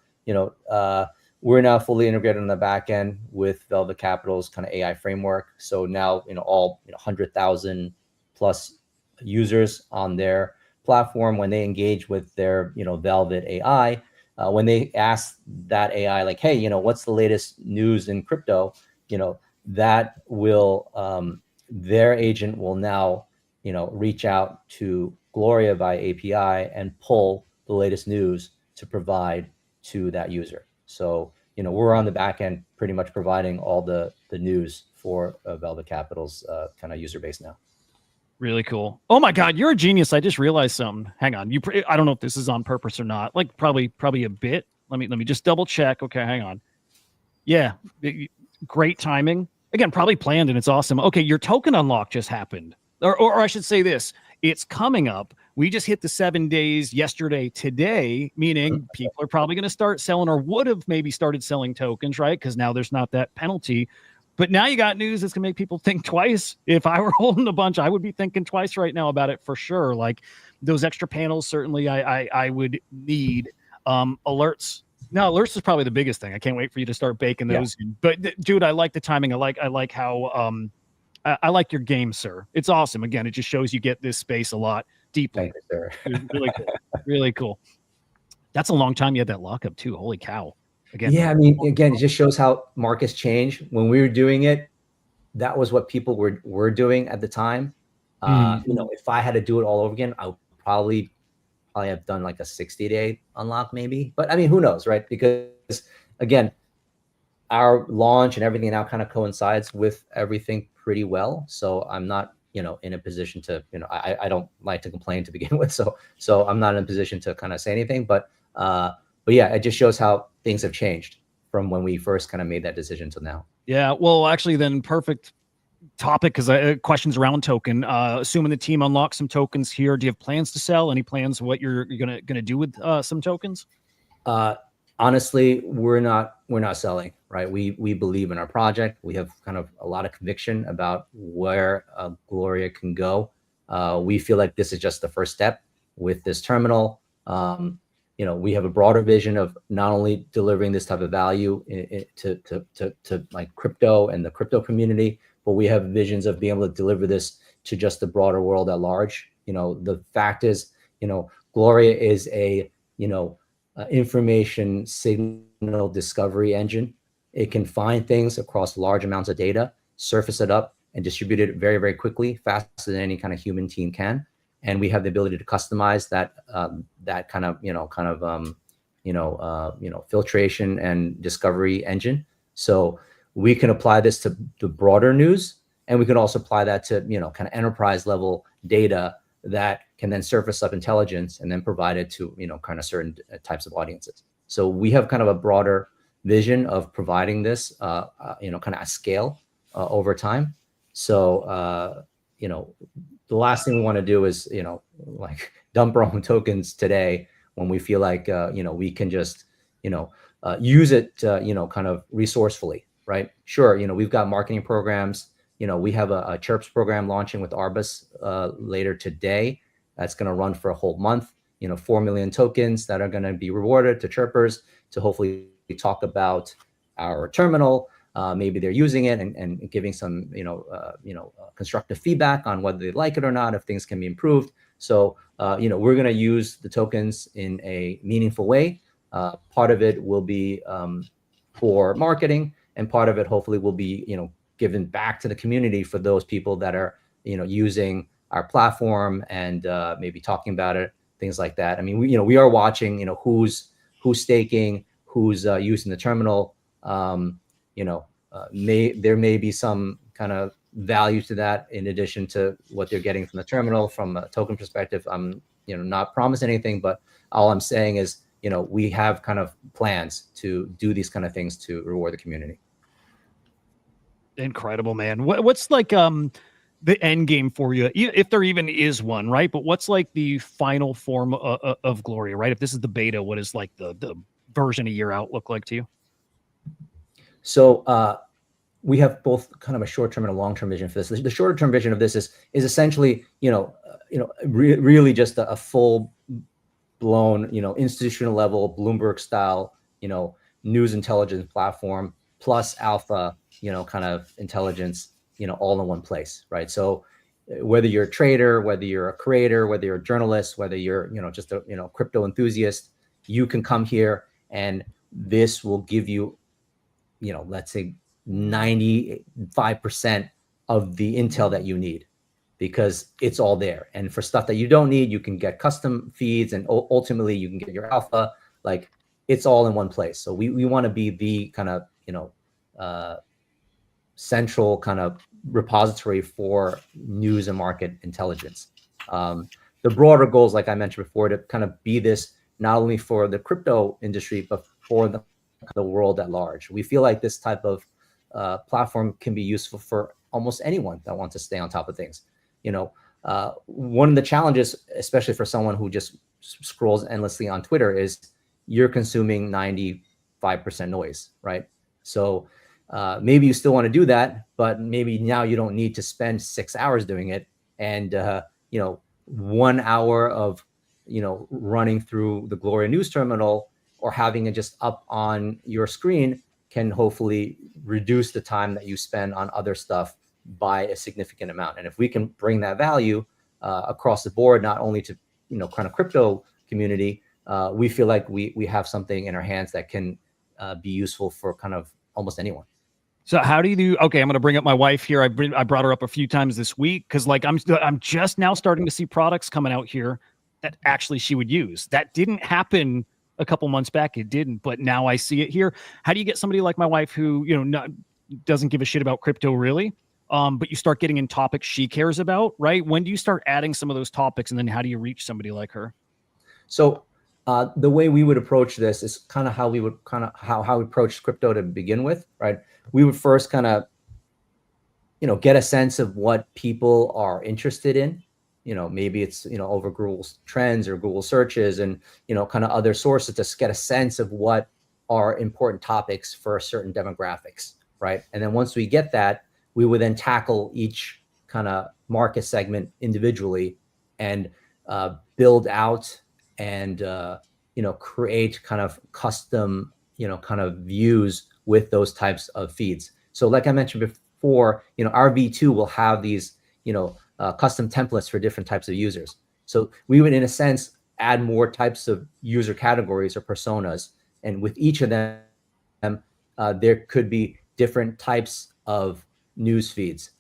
we're now fully integrated on the back end with Velvet Capital's kind of AI framework. So now all 100,000 plus users on their platform, when they engage with their Velvet AI, when they ask that AI like, hey, what's the latest news in crypto, that will their agent will now reach out to Gloria by API and pull the latest news to provide to that user. So we're on the back end pretty much providing all the news for Velvet Capital's kind of user base now. Really cool. Oh my God, you're a genius. I just realized something. Hang on. I don't know if this is on purpose or not. Like probably a bit. Let me just double check. Okay, hang on. Yeah, great timing. Again, probably planned, and it's awesome. Okay, your token unlock just happened. Or I should say this. It's coming up. We just hit the 7 days yesterday, today, meaning people are probably going to start selling or would have maybe started selling tokens, right? Because now there's not that penalty. But now you got news that's going to make people think twice. If I were holding a bunch, I would be thinking twice right now about it for sure. Like those extra panels, certainly I would need alerts. No, alerts is probably the biggest thing. I can't wait for you to start baking those in. But dude, I like the timing. I like how I like your game, sir. It's awesome. Again, it just shows you get this space a lot deeply. Thank you, sir. Really cool. Really cool. That's a long time you had that lockup too. Holy cow. Again. Yeah, I mean, again, it just shows how markets change. When we were doing it, that was what people were doing at the time. If I had to do it all over again, I would probably probably have done like a 60-day unlock maybe. But I mean, who knows, right? Because again, our launch and everything now kind of coincides with everything pretty well. So I'm not, in a position to, I don't like to complain to begin with. So I'm not in a position to kind of say anything, but yeah, it just shows how things have changed from when we first kind of made that decision to now. Yeah. Well, actually then perfect topic, because questions around token. Assuming the team unlocks some tokens here, do you have plans to sell? Any plans what you're gonna do with some tokens? Honestly, we're not selling, right? We believe in our project. We have kind of a lot of conviction about where Gloria can go. We feel like this is just the first step with this terminal. We have a broader vision of not only delivering this type of value to like crypto and the crypto community, but we have visions of being able to deliver this to just the broader world at large. The fact is, Gloria is a, information signal discovery engine. It can find things across large amounts of data, surface it up, and distribute it very, very quickly, faster than any kind of human team can. And we have the ability to customize that kind of filtration and discovery engine. So we can apply this to broader news, and we can also apply that to kind of enterprise level data that can then surface up intelligence and then provide it to kind of certain types of audiences. So we have kind of a broader vision of providing this kind of at scale over time. So the last thing we want to do is like dump our own tokens today when we feel like we can just use it kind of resourcefully, right? Sure, we've got marketing programs. We have a Chirps program launching with Arbus later today. That's going to run for a whole month. 4 million tokens that are going to be rewarded to chirpers to hopefully talk about our terminal. Maybe they're using it and giving some constructive feedback on whether they like it or not, if things can be improved. So we're going to use the tokens in a meaningful way. Part of it will be for marketing, and part of it hopefully will be given back to the community for those people that are using our platform and maybe talking about it, things like that. I mean, we are watching who's staking, who's using the terminal. There may be some kind of value to that in addition to what they're getting from the terminal. From a token perspective, I'm not promising anything, but all I'm saying is we have kind of plans to do these kind of things to reward the community. Incredible, man. What's like the end game for you, if there even is one, right? But what's like the final form of Gloria, right? If this is the beta, what is like the version a year out look like to you? So we have both kind of a short-term and a long-term vision for this. The short-term vision of this is essentially really just a full-blown institutional level Bloomberg style news intelligence platform plus alpha kind of intelligence all in one place, right? So whether you're a trader, whether you're a creator, whether you're a journalist, whether you're just a crypto enthusiast, you can come here and this will give you let's say 95% of the intel that you need, because it's all there. And for stuff that you don't need, you can get custom feeds, and ultimately you can get your alpha. Like, it's all in one place. So we want to be the kind of central kind of repository for news and market intelligence. The broader goals, like I mentioned before, to kind of be this not only for the crypto industry, but for the world at large. We feel like this type of platform can be useful for almost anyone that wants to stay on top of things. One of the challenges, especially for someone who just scrolls endlessly on Twitter, is you're consuming 95% noise, right? So maybe you still want to do that, but maybe now you don't need to spend 6 hours doing it. And 1 hour of running through the Gloria News Terminal or having it just up on your screen can hopefully reduce the time that you spend on other stuff by a significant amount. And if we can bring that value across the board, not only to kind of crypto community, we feel like we have something in our hands that can be useful for kind of almost anyone. So how do you do? Okay, I'm going to bring up my wife here. I brought her up a few times this week because like I'm just now starting to see products coming out here that actually she would use. That didn't happen a couple months back. It didn't, but now I see it here. How do you get somebody like my wife who, doesn't give a shit about crypto really? But you start getting in topics she cares about, right? When do you start adding some of those topics, and then how do you reach somebody like her? So the way we would approach this is kind of how we approach crypto to begin with, right? We would first kind of, get a sense of what people are interested in. Maybe it's, over Google Trends or Google searches and, kind of other sources to get a sense of what are important topics for certain demographics, right? And then once we get that, we would then tackle each kind of market segment individually and build out and, create kind of custom, kind of views with those types of feeds. So like I mentioned before, our V2 will have these, custom templates for different types of users. So we would, in a sense, add more types of user categories or personas. And with each of them, there could be different types of news feeds,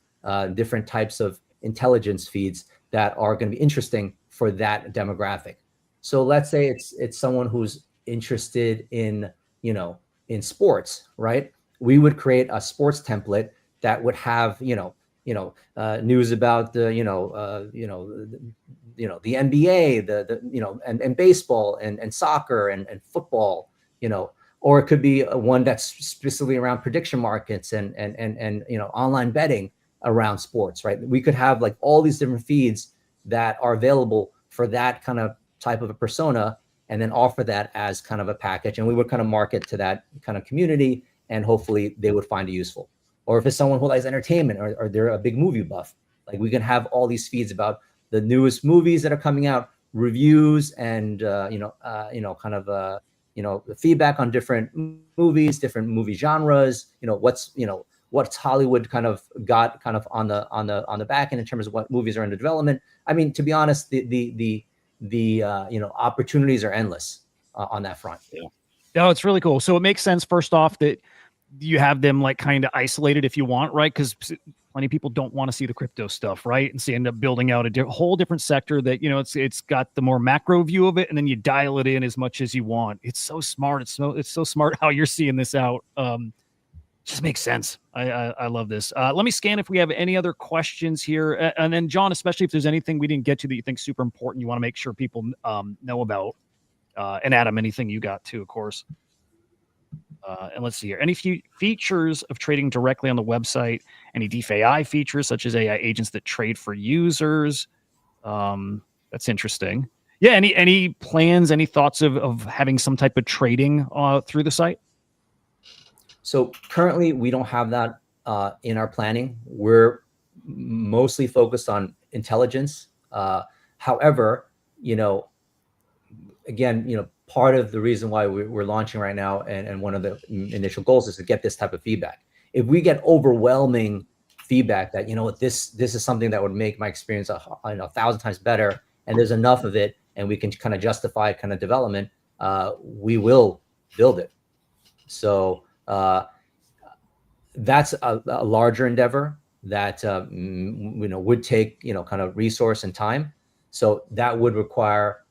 different types of intelligence feeds that are going to be interesting for that demographic. So let's say it's someone who's interested in, in sports, right? We would create a sports template that would have, news about the, the NBA, and baseball and soccer and football, or it could be one that's specifically around prediction markets and online betting around sports, right? We could have like all these different feeds that are available for that kind of type of a persona, and then offer that as kind of a package. And we would kind of market to that kind of community, and hopefully they would find it useful. Or if it's someone who likes entertainment or they're a big movie buff, like we can have all these feeds about the newest movies that are coming out, reviews, and the feedback on different movies, different movie genres. What's Hollywood kind of got kind of on the back end in terms of what movies are under development. I mean, to be honest, the opportunities are endless on that front. Yeah. No, it's really cool. So it makes sense, first off, that you have them like kind of isolated if you want, right? Because plenty of people don't want to see the crypto stuff, right? And so you end up building out a whole different sector that, it's got the more macro view of it, and then you dial it in as much as you want. It's so smart. It's so smart how you're seeing this out. Just makes sense. I love this. Let me scan if we have any other questions here. And then John, especially if there's anything we didn't get to that you think super important, you want to make sure people know about. And Adam, anything you got too, of course. And let's see here. Any features of trading directly on the website? Any DeFi features such as AI agents that trade for users? That's interesting. Yeah. Any plans? Any thoughts of having some type of trading through the site? So currently, we don't have that in our planning. We're mostly focused on intelligence. However, again, part of the reason why we're launching right now, and one of the initial goals is to get this type of feedback. If we get overwhelming feedback that, this is something that would make my experience 1,000 times better, and there's enough of it, and we can kind of justify kind of development, we will build it. So that's a larger endeavor that would take kind of resource and time. So that would require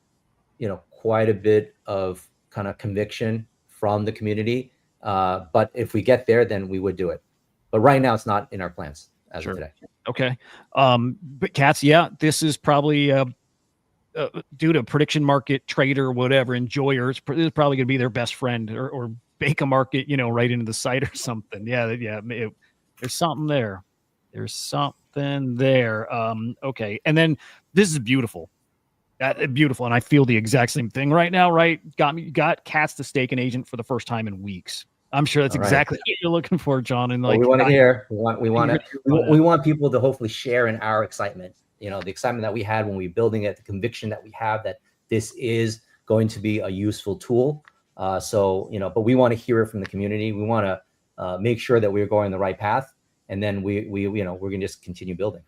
quite a bit of kind of conviction from the community. But if we get there, then we would do it. But right now, it's not in our plans as of today. Okay. But Katz, yeah, this is probably due to prediction market trader, whatever, enjoyer. This is probably going to be their best friend, or bake a market, right into the site or something. Yeah. There's something there. There's something there. Okay. And then this is beautiful. Beautiful. And I feel the exact same thing right now, right? Got Katz to stake an agent for the first time in weeks. I'm sure that's exactly what you're looking for, John. And we want to hear, we want people to hopefully share in our excitement, the excitement that we had when we were building it, the conviction that we have that this is going to be a useful tool. But we want to hear it from the community. We want to make sure that we're going the right path, and then we're going to just continue building.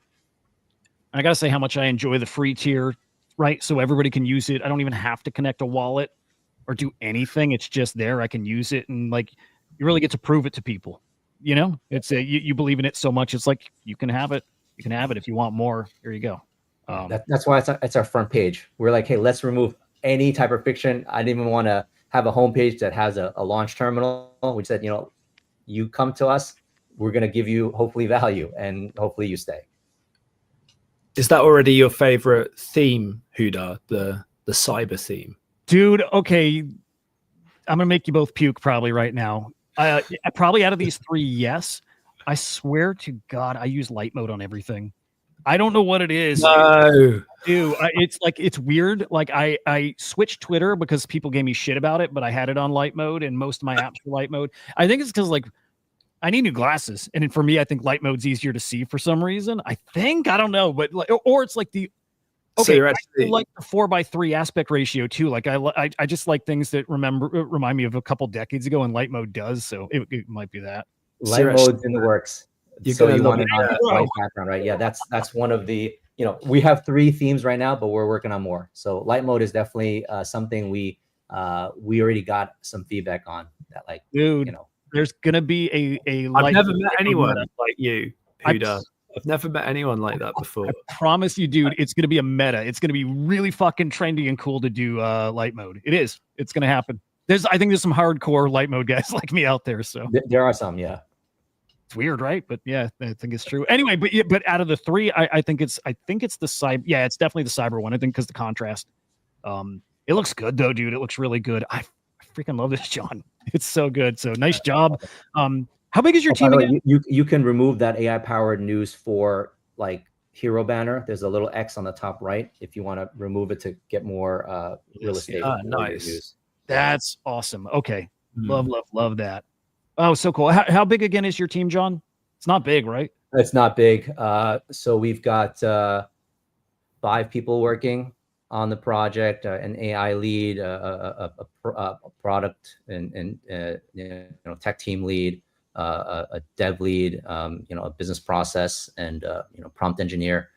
I got to say how much I enjoy the free tier, right? So everybody can use it. I don't even have to connect a wallet or do anything. It's just there. I can use it, and like you really get to prove it to people. It's you believe in it so much. It's like you can have it. You can have it if you want more. Here you go. That's why it's our front page. We're like, hey, let's remove any type of friction. I didn't even want to have a homepage that has a launch terminal. We said, you come to us, we're going to give you hopefully value, and hopefully you stay. Is that already your favorite theme, Hudah, the cyber theme? Dude, okay. I'm going to make you both puke probably right now. Probably out of these three, yes. I swear to God, I use light mode on everything. I don't know what it is. No. Dude, it's weird. Like I switched Twitter because people gave me shit about it, but I had it on light mode and most of my apps were light mode. I think it's because like I need new glasses. And for me, I think light mode's easier to see for some reason. I don't know, but like, or it's like the, okay, so I like the 4:3 aspect ratio too. Like I just like things that remind me of a couple decades ago, and light mode does. So it might be that. Light mode's in the works. So you want it on white background, right? Yeah, that's one of the, we have 3 themes right now, but we're working on more. So light mode is definitely something we already got some feedback on that, like, dude, there's gonna be a I've never met anyone like you, Hudah. I've never met anyone like that before. I promise you, dude, it's going to be a meta. It's going to be really fucking trendy and cool to do light mode. It is. It's going to happen. I think there's some hardcore light mode guys like me out there. So there are some, yeah. It's weird, right? But yeah, I think it's true. Anyway, but out of the 3, I think it's the cyber. Yeah, it's definitely the cyber one. I think because the contrast. It looks good though, dude. It looks really good. I freaking love this, John. It's so good. So nice job. How big is your team again? You can remove that AI powered news for like hero banner. There's a little X on the top right if you want to remove it to get more real estate. Nice. News. That's awesome. Okay. Love that. Oh, so cool. How big again is your team, John? It's not big, right? It's not big. So we've got 5 people working on the project, an AI lead, a product and tech team lead, a dev lead, a business process and prompt engineer,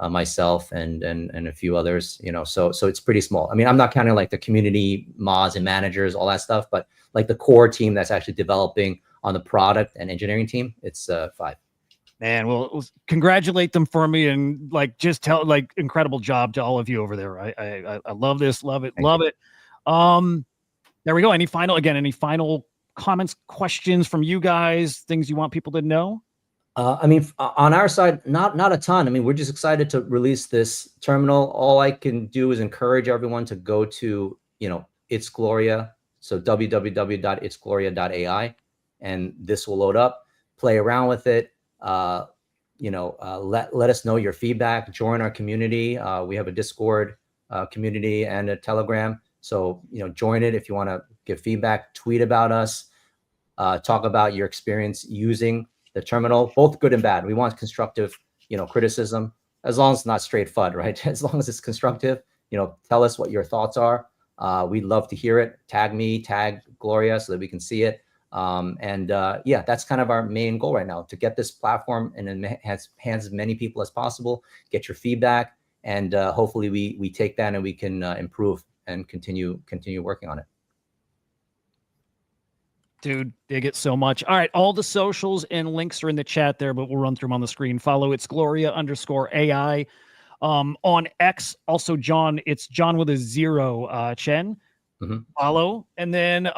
myself and a few others. So it's pretty small. I mean, I'm not counting like the community mods and managers, all that stuff, but like the core team that's actually developing on the product and engineering team, it's 5. Man, well, congratulate them for me and like just tell like incredible job to all of you over there. I love this, love it, love it. There we go. Any final comments, questions from you guys, things you want people to know? I mean, on our side, not a ton. I mean, we're just excited to release this terminal. All I can do is encourage everyone to go to, It's Gloria. So www.itsgloria.ai, and this will load up, play around with it. Let us know your feedback, join our community. We have a Discord community and a Telegram. So, join it if you want to give feedback, tweet about us, talk about your experience using the terminal, both good and bad. We want constructive, criticism, as long as it's not straight FUD, right? As long as it's constructive, tell us what your thoughts are. We'd love to hear it. Tag me, tag Gloria so that we can see it. Yeah, that's kind of our main goal right now, to get this platform in the hands of many people as possible, get your feedback, and hopefully we take that and we can improve and continue working on it. Dude, dig it so much. All right, all the socials and links are in the chat there, but we'll run through them on the screen. Follow It's Gloria_AI. On X, also John, it's John with a 0, Chen. Follow. And then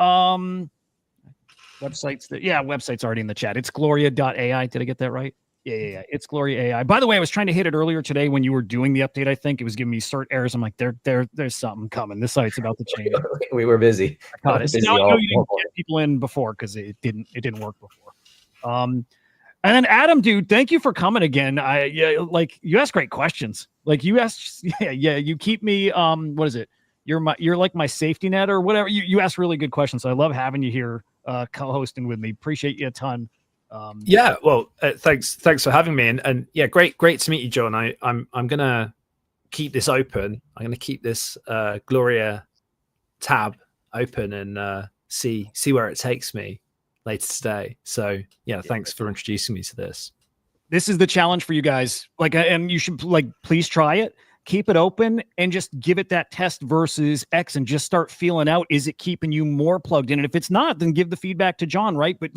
website's already in the chat. It's gloria.ai. Did I get that right? Yeah. It's Gloria AI. By the way, I was trying to hit it earlier today when you were doing the update. I think it was giving me cert errors. I'm like, there's something coming. This site's about to change. We were busy. I caught it. So now I know you didn't get people in before because it didn't work before. And then Adam, dude, thank you for coming again. You ask great questions. Like you asked, you keep me. What is it? You're like my safety net or whatever. You ask really good questions. So I love having you here, co-hosting with me. Appreciate you a ton. Thanks for having me. And yeah, great to meet you, John. I'm gonna keep this open. I'm gonna keep this Gloria tab open and see where it takes me later today. So yeah, thanks for introducing me to this. This is the challenge for you guys. And you should please try it. Keep it open and just give it that test versus X and just start feeling out. Is it keeping you more plugged in? And if it's not, then give the feedback to John, right? But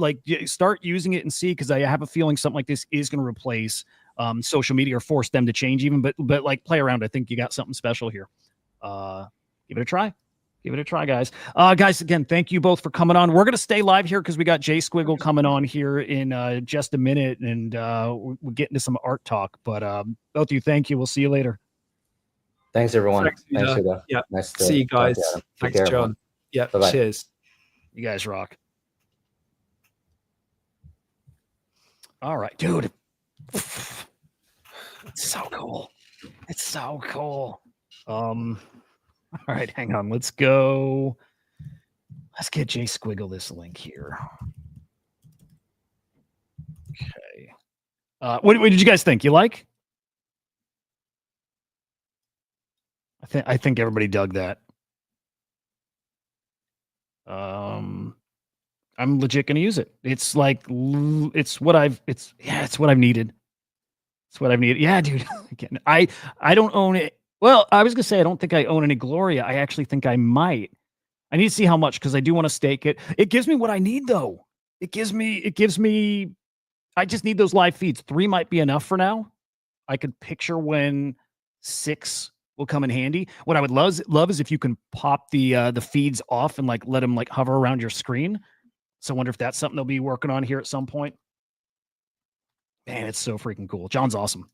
start using it and see, because I have a feeling something like this is going to replace social media or force them to change even, but like play around. I think you got something special here. Give it a try. Give it a try, guys. Guys, again, thank you both for coming on. We're going to stay live here because we got Jay Squiggle coming on here in just a minute, and we'll get into some art talk. But both of you, thank you. We'll see you later. Thanks, everyone. Thanks, Hudah. Yeah. Nice to see you guys. Take Thanks, care, John. everyone. Yeah. Bye-bye. Cheers. You guys rock. All right, dude. It's so cool. It's so cool. All right, hang on. Let's go. Let's get Jay Squiggle this link here. Okay. What did you guys think? You like? I think everybody dug that. I'm legit gonna use it. It's like it's what I've needed. It's what I've needed. Yeah, dude. Again, I don't own it. Well, I was gonna say I don't think I own any Gloria. I actually think I might. I need to see how much because I do want to stake it. It gives me what I need though. It gives me. I just need those live feeds. 3 might be enough for now. I could picture when 6 will come in handy. What I would love is if you can pop the feeds off and like let them like hover around your screen. So I wonder if that's something they'll be working on here at some point. Man, it's so freaking cool. John's awesome.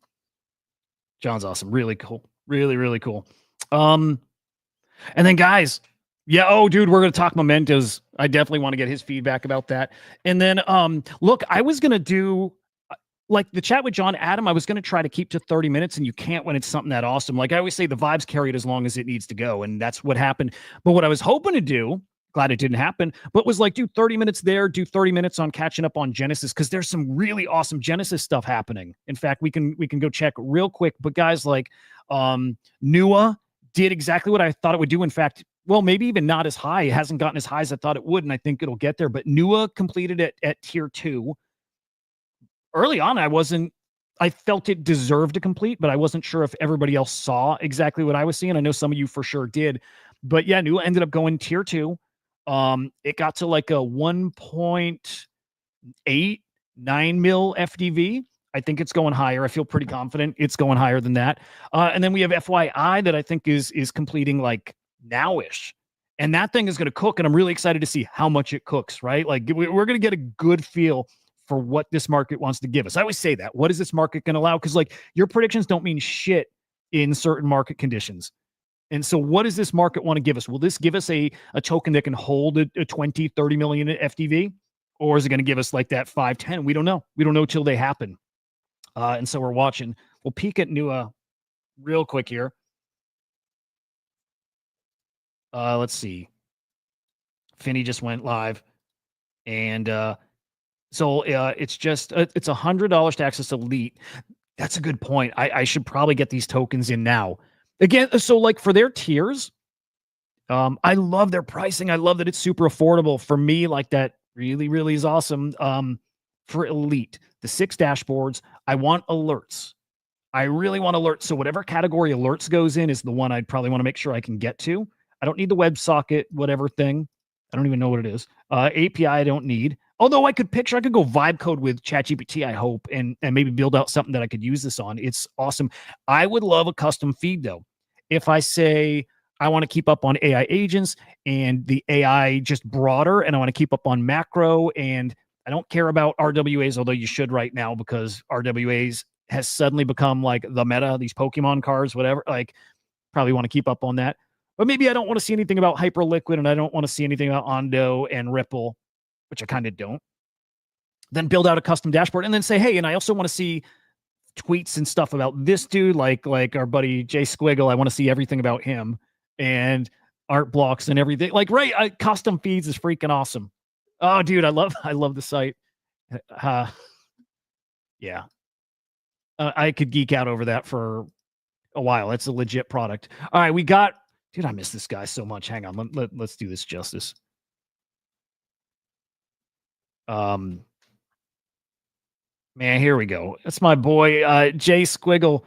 Really cool. Really, really cool. And then guys, yeah, oh dude, we're gonna talk mementos. I definitely want to get his feedback about that. And then look, I was gonna do like the chat with John Adam, I was gonna try to keep to 30 minutes, and you can't when it's something that awesome. Like I always say, the vibes carry it as long as it needs to go, and that's what happened. But what I was hoping to do, glad it didn't happen, but was like do 30 minutes there, do 30 minutes on catching up on Genesis, because there's some really awesome Genesis stuff happening. In fact, we can go check real quick. But guys, like Nua did exactly what I thought it would do. In fact, well, maybe even not as high. It hasn't gotten as high as I thought it would, and I think it'll get there. But Nua completed it at tier 2. Early on, I felt it deserved to complete, but I wasn't sure if everybody else saw exactly what I was seeing. I know some of you for sure did. But yeah, Nua ended up going tier 2. It got to like a 1.89 mil FDV. I think it's going higher. I feel pretty confident it's going higher than that. And then we have FYI that I think is completing like nowish. And that thing is going to cook, and I'm really excited to see how much it cooks, right? Like we're going to get a good feel for what this market wants to give us. I always say that. What is this market going to allow? Because like your predictions don't mean shit in certain market conditions. And so what does this market want to give us? Will this give us a token that can hold a 20, 30 million FDV? Or is it going to give us like that 5, 10? We don't know. We don't know till they happen. And so we're watching. We'll peek at Nua real quick here. Let's see. Finney just went live. And so it's just, it's $100 to access Elite. That's a good point. I should probably get these tokens in now. Again, so like for their tiers, I love their pricing. I love that it's super affordable. For me, like that really, really is awesome. For Elite, the 6 dashboards, I want alerts. I really want alerts. So whatever category alerts goes in is the one I'd probably want to make sure I can get to. I don't need the WebSocket, whatever thing. I don't even know what it is. API I don't need. Although I could go vibe code with ChatGPT, I hope, and maybe build out something that I could use this on. It's awesome. I would love a custom feed, though. If I say I want to keep up on AI agents and the AI just broader, and I want to keep up on macro, and I don't care about RWAs, although you should right now because RWAs has suddenly become like the meta, these Pokemon cards, whatever. Like, probably want to keep up on that. But maybe I don't want to see anything about Hyperliquid, and I don't want to see anything about Ondo and Ripple, which I kind of don't. Then build out a custom dashboard and then say, hey, and I also want to see tweets and stuff about this dude, like our buddy Jay Squiggle. I want to see everything about him and art blocks and everything. Like, right, custom feeds is freaking awesome. Oh, dude, I love the site. Yeah. I could geek out over that for a while. It's a legit product. All right, we got, dude, I miss this guy so much. Hang on, let's do this justice. Man, here we go. That's my boy, Jay Squiggle.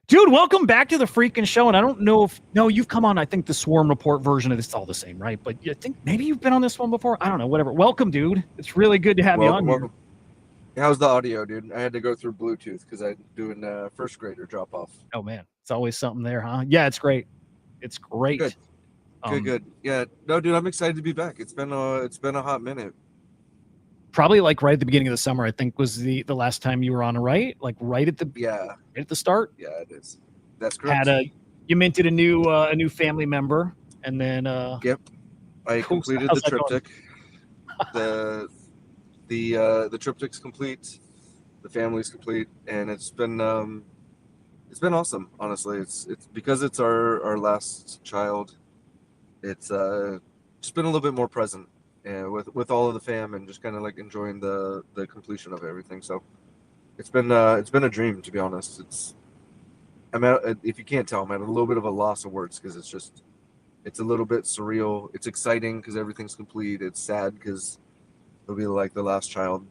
Dude, welcome back to the freaking show. And I don't know if, no, you've come on, I think, the Swarm Report version of this. It's all the same, right? But I think maybe you've been on this one before. I don't know, whatever. Welcome, dude. It's really good to have you on here. How's the audio, dude? I had to go through Bluetooth because I'm doing first grader drop off. Oh man, it's always something there, huh? Yeah, it's great. It's great. Good, good. Yeah, no, dude, I'm excited to be back. It's been a hot minute. Probably like right at the beginning of the summer, I think was the last time you were on, right? Like right at the start. Yeah, it is. That's correct. You minted a new family member, and then Yep, I cool. completed How's the that going? triptych. The triptych's complete, the family's complete, and it's been awesome. Honestly, it's because it's our last child. It's just been a little bit more present, and with all of the fam, and just kind of like enjoying the completion of everything. So it's been a dream, to be honest. If you can't tell, I'm at a little bit of a loss of words because it's a little bit surreal. It's exciting because everything's complete. It's sad because it'll be like the last child.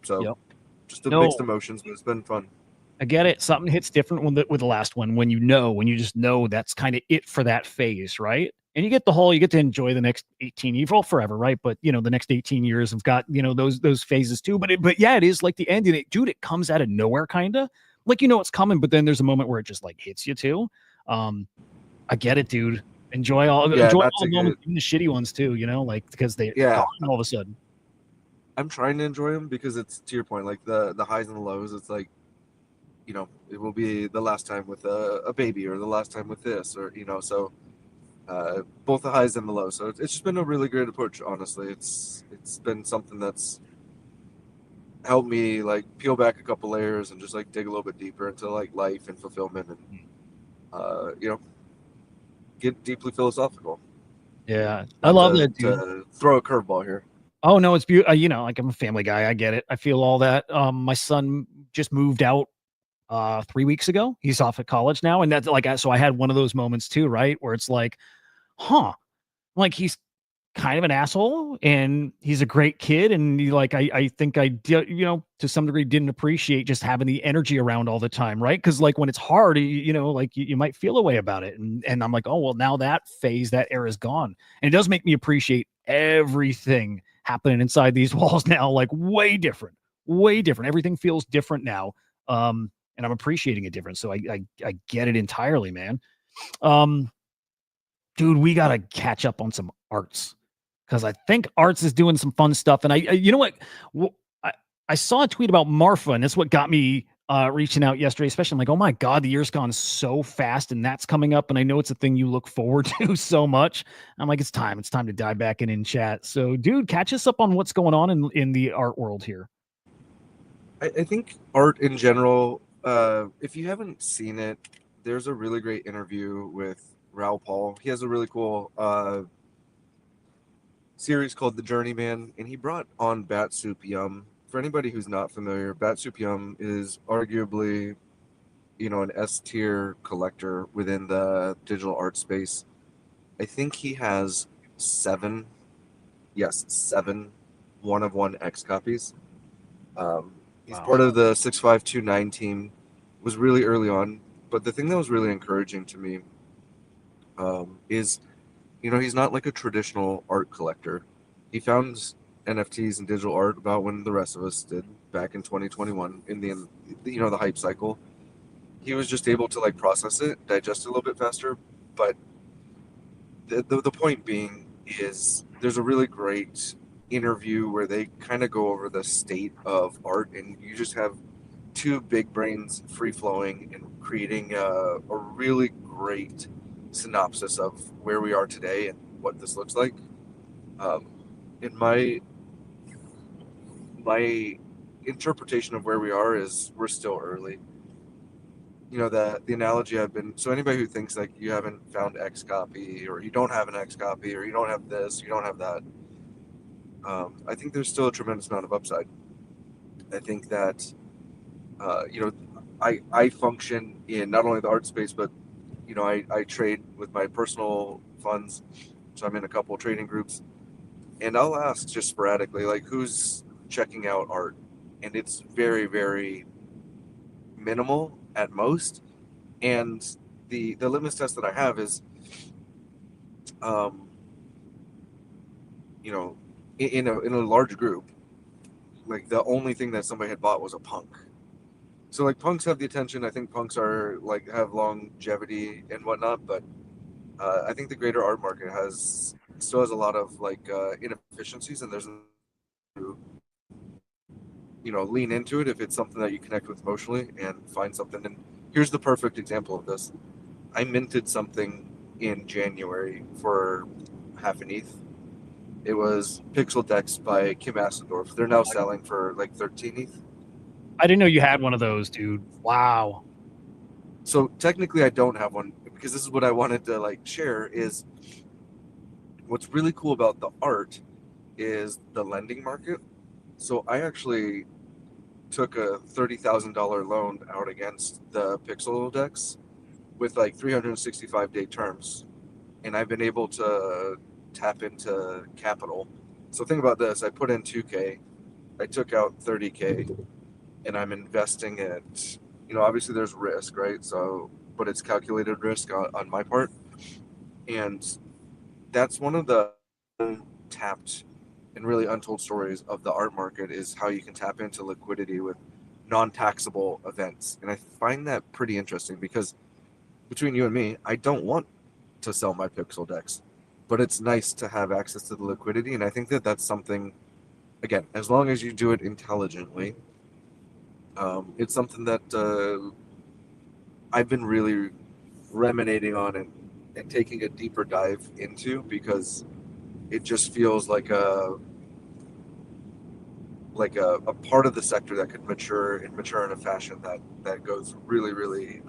So just the mixed emotions, but it's been fun. I get it. Something hits different with the last one when you just know that's kind of it for that phase, right? And you get to enjoy the next 18 years, well, forever, right? But the next 18 years have got those phases too. But yeah, it is like the end, and it comes out of nowhere, kind of like it's coming, but then there's a moment where it just like hits you too. I get it, dude. Enjoy all the moments, even the shitty ones too. Like because they're gone all of a sudden. I'm trying to enjoy them because it's, to your point, like the highs and the lows. It's like, it will be the last time with a baby, or the last time with this, or so both the highs and the lows. So it's just been a really great approach. Honestly, it's been something that's helped me like peel back a couple layers and just like dig a little bit deeper into like life and fulfillment, and get deeply philosophical. Yeah, I love that, dude. To throw a curveball here. Oh no, it's beautiful. Like I'm a family guy. I get it. I feel all that. My son just moved out 3 weeks ago. He's off at college now, and that's like so I had one of those moments too, right? Where it's like, like he's kind of an asshole and he's a great kid, and I think I to some degree didn't appreciate just having the energy around all the time, right? Because like when it's hard, you might feel a way about it, and I'm like, oh well, now that era is gone, and it does make me appreciate everything happening inside these walls now, like way different. Everything feels different now, and I'm appreciating it different. So I get it entirely, man. Dude, we gotta catch up on some arts, because I think Arts is doing some fun stuff. And you know what? I saw a tweet about Marfa, and that's what got me reaching out yesterday, especially. I'm like, oh my God, the year's gone so fast, and that's coming up. And I know it's a thing you look forward to so much. I'm like, it's time to dive back in chat. So, dude, catch us up on what's going on in the art world here. I think art in general, if you haven't seen it, there's a really great interview with Raoul Paul. He has a really cool series called The Journeyman, and he brought on Bat Soup Yum. For anybody who's not familiar, Bat Soup Yum is arguably, an S-tier collector within the digital art space. I think he has 7 one-of-one X copies. He's part of the 6529 team, was really early on, but the thing that was really encouraging to me is, he's not like a traditional art collector. He found NFTs and digital art about when the rest of us did back in 2021 in the hype cycle. He was just able to like process it, digest it a little bit faster. But the point being is there's a really great interview where they kind of go over the state of art, and you just have two big brains free flowing and creating a really great synopsis of where we are today and what this looks like. In my interpretation of where we are is we're still early. The analogy so anybody who thinks like you haven't found X copy, or you don't have an X copy, or you don't have this, you don't have that, I think there's still a tremendous amount of upside. I think that I function in not only the art space, but I trade with my personal funds, so I'm in a couple of trading groups, and I'll ask just sporadically, like, who's checking out art, and it's very, very minimal at most. And the litmus test that I have is, in a large group, like the only thing that somebody had bought was a punk. So like punks have the attention. I think punks are like have longevity and whatnot, but I think the greater art market still has a lot of like inefficiencies, and there's lean into it if it's something that you connect with emotionally and find something. And here's the perfect example of this. I minted something in January for half an ETH. It was Pixel Decks by Kim Assendorf. They're now selling for like 13 ETH. I didn't know you had one of those, dude. Wow. So technically I don't have one, because this is what I wanted to like share. Is what's really cool about the art is the lending market. So I actually took a $30,000 loan out against the Pixel Decks with like 365-day terms, and I've been able to tap into capital. So think about this: I put in 2K, I took out 30K, and I'm investing it. Obviously there's risk, right? So, but it's calculated risk on my part, and that's one of the tapped and really untold stories of the art market, is how you can tap into liquidity with non-taxable events. And I find that pretty interesting, because between you and me, I don't want to sell my Pixel Decks, but it's nice to have access to the liquidity. And I think that that's something, again, as long as you do it intelligently, it's something that I've been really ruminating on and taking a deeper dive into, because it just feels like a part of the sector that could mature in a fashion that goes really, really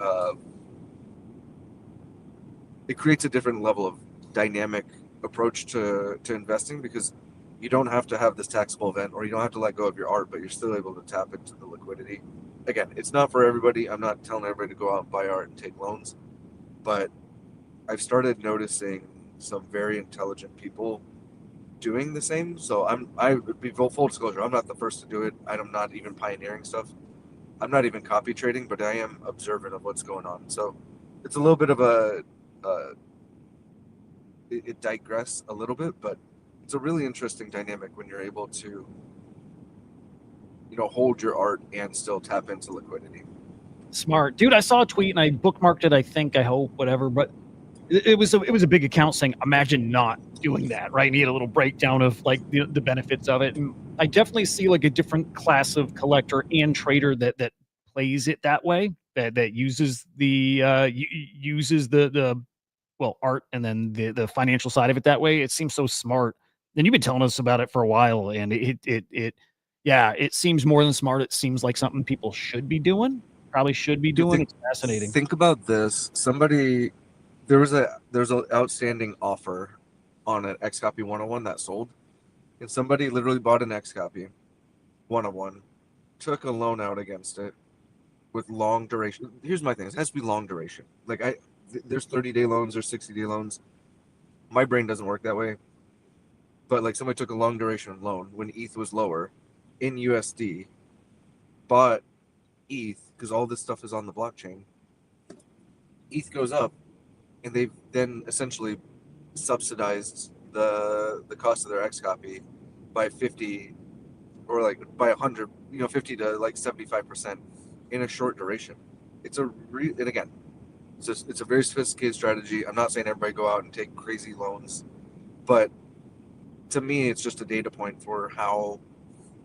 it creates a different level of dynamic approach to investing, because you don't have to have this taxable event, or you don't have to let go of your art, but you're still able to tap into the liquidity. Again, it's not for everybody. I'm not telling everybody to go out and buy art and take loans, but I've started noticing some very intelligent people doing the same. So I would be full disclosure, I'm not the first to do it. I'm not even pioneering stuff. I'm not even copy trading, but I am observant of what's going on. So it's a little bit of it digress a little bit, but it's a really interesting dynamic when you're able to hold your art and still tap into liquidity. Smart, dude. I saw a tweet and I bookmarked it. I hope, whatever. But it was a big account saying, imagine not doing that, right? Need a little breakdown of like the benefits of it. And I definitely see like a different class of collector and trader that plays it that way, that uses the art and then the financial side of it that way. It seems so smart. And you've been telling us about it for a while, and it seems more than smart. It seems like something people should be doing. Probably should be doing. It's fascinating. Think about this. There's an outstanding offer on an Xcopy 101 that sold, and somebody literally bought an Xcopy 101, took a loan out against it with long duration. Here's my thing: it has to be long duration. Like there's 30-day loans or 60-day loans. My brain doesn't work that way. But like somebody took a long duration loan when ETH was lower in USD, bought ETH because all this stuff is on the blockchain. ETH goes up, and they've then essentially subsidized the cost of their Xcopy by 50 or like by 100, 50 to like 75% in a short duration. It's a very sophisticated strategy. I'm not saying everybody go out and take crazy loans, but to me, it's just a data point for how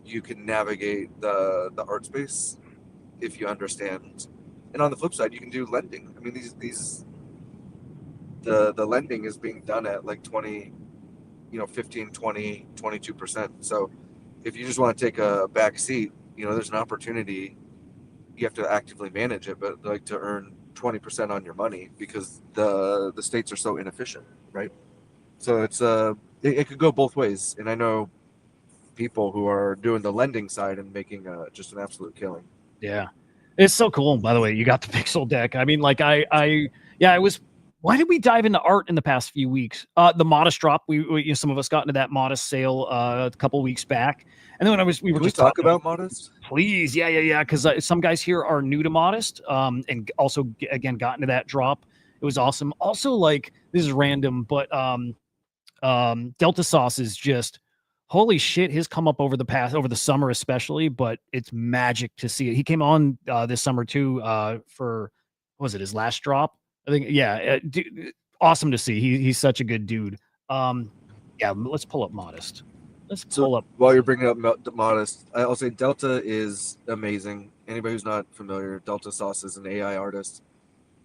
you can navigate the art space if you understand. And on the flip side, you can do lending. I mean, the lending is being done at like 20, 15, 20, 22%. So if you just want to take a back seat, there's an opportunity. You have to actively manage it, but like to earn 20% on your money, because the states are so inefficient, right? So it's it could go both ways. And I know people who are doing the lending side and making just an absolute killing. Yeah, it's so cool. By the way, you got the Pixel Deck. I mean, like I was. Why did we dive into art in the past few weeks? The Modest drop. We some of us got into that Modest sale a couple weeks back, and then we were Can just talk about Modest. Please, yeah. Because some guys here are new to Modest, and also again got into that drop. It was awesome. Also, like, this is random, but Delta Sauce is just holy shit, his come up over the summer especially, but it's magic to see it. He came on this summer too for, what was it, his last drop? I think, yeah, dude, awesome to see. He's such a good dude. Yeah, let's pull up Modest. Let's pull up. While you're bringing up Modest, I'll say Delta is amazing. Anybody who's not familiar, Delta Sauce is an AI artist.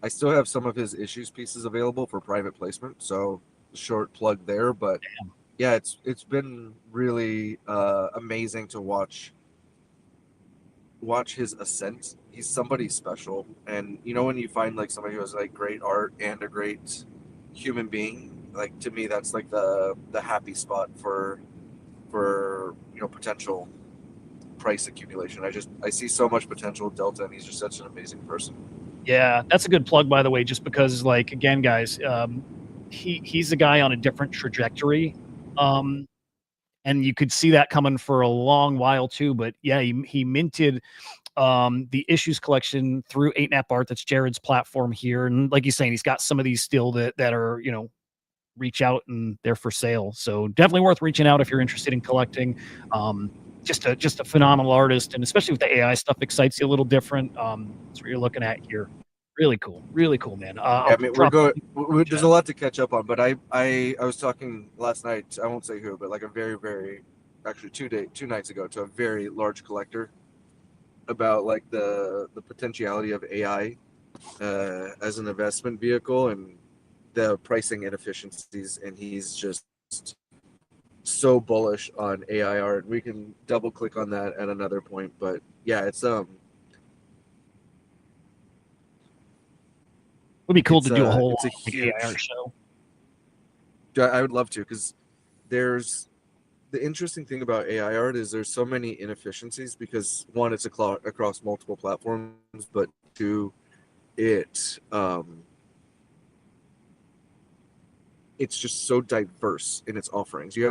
I still have some of his issues pieces available for private placement, so short plug there. But yeah, it's been really amazing to watch his ascent. He's somebody special, and you know when you find like somebody who has like great art and a great human being, like to me that's like the happy spot for potential price accumulation. I see so much potential with Delta, and he's just such an amazing person. Yeah, that's a good plug, by the way, just because, like, again, guys, he's a guy on a different trajectory. And you could see that coming for a long while too. But yeah, he minted the Issues collection through 8nap Art. That's Jared's platform here. And like he's saying, he's got some of these still that are, reach out and they're for sale. So definitely worth reaching out if you're interested in collecting. Just a phenomenal artist, and especially with the AI stuff, excites you a little different. That's what you're looking at here. Really cool, man. Yeah, I mean, there's a lot to catch up on, but I was talking last night. I won't say who, but like a very, very, actually 2 nights ago, to a very large collector about like the potentiality of AI as an investment vehicle and the pricing inefficiencies, and he's just so bullish on AI art. We can double click on that at another point, but yeah, it's would be cool to do a whole huge AI art show. I would love to, because there's the interesting thing about AI art is there's so many inefficiencies, because one, it's across multiple platforms, but two, it's just so diverse in its offerings. You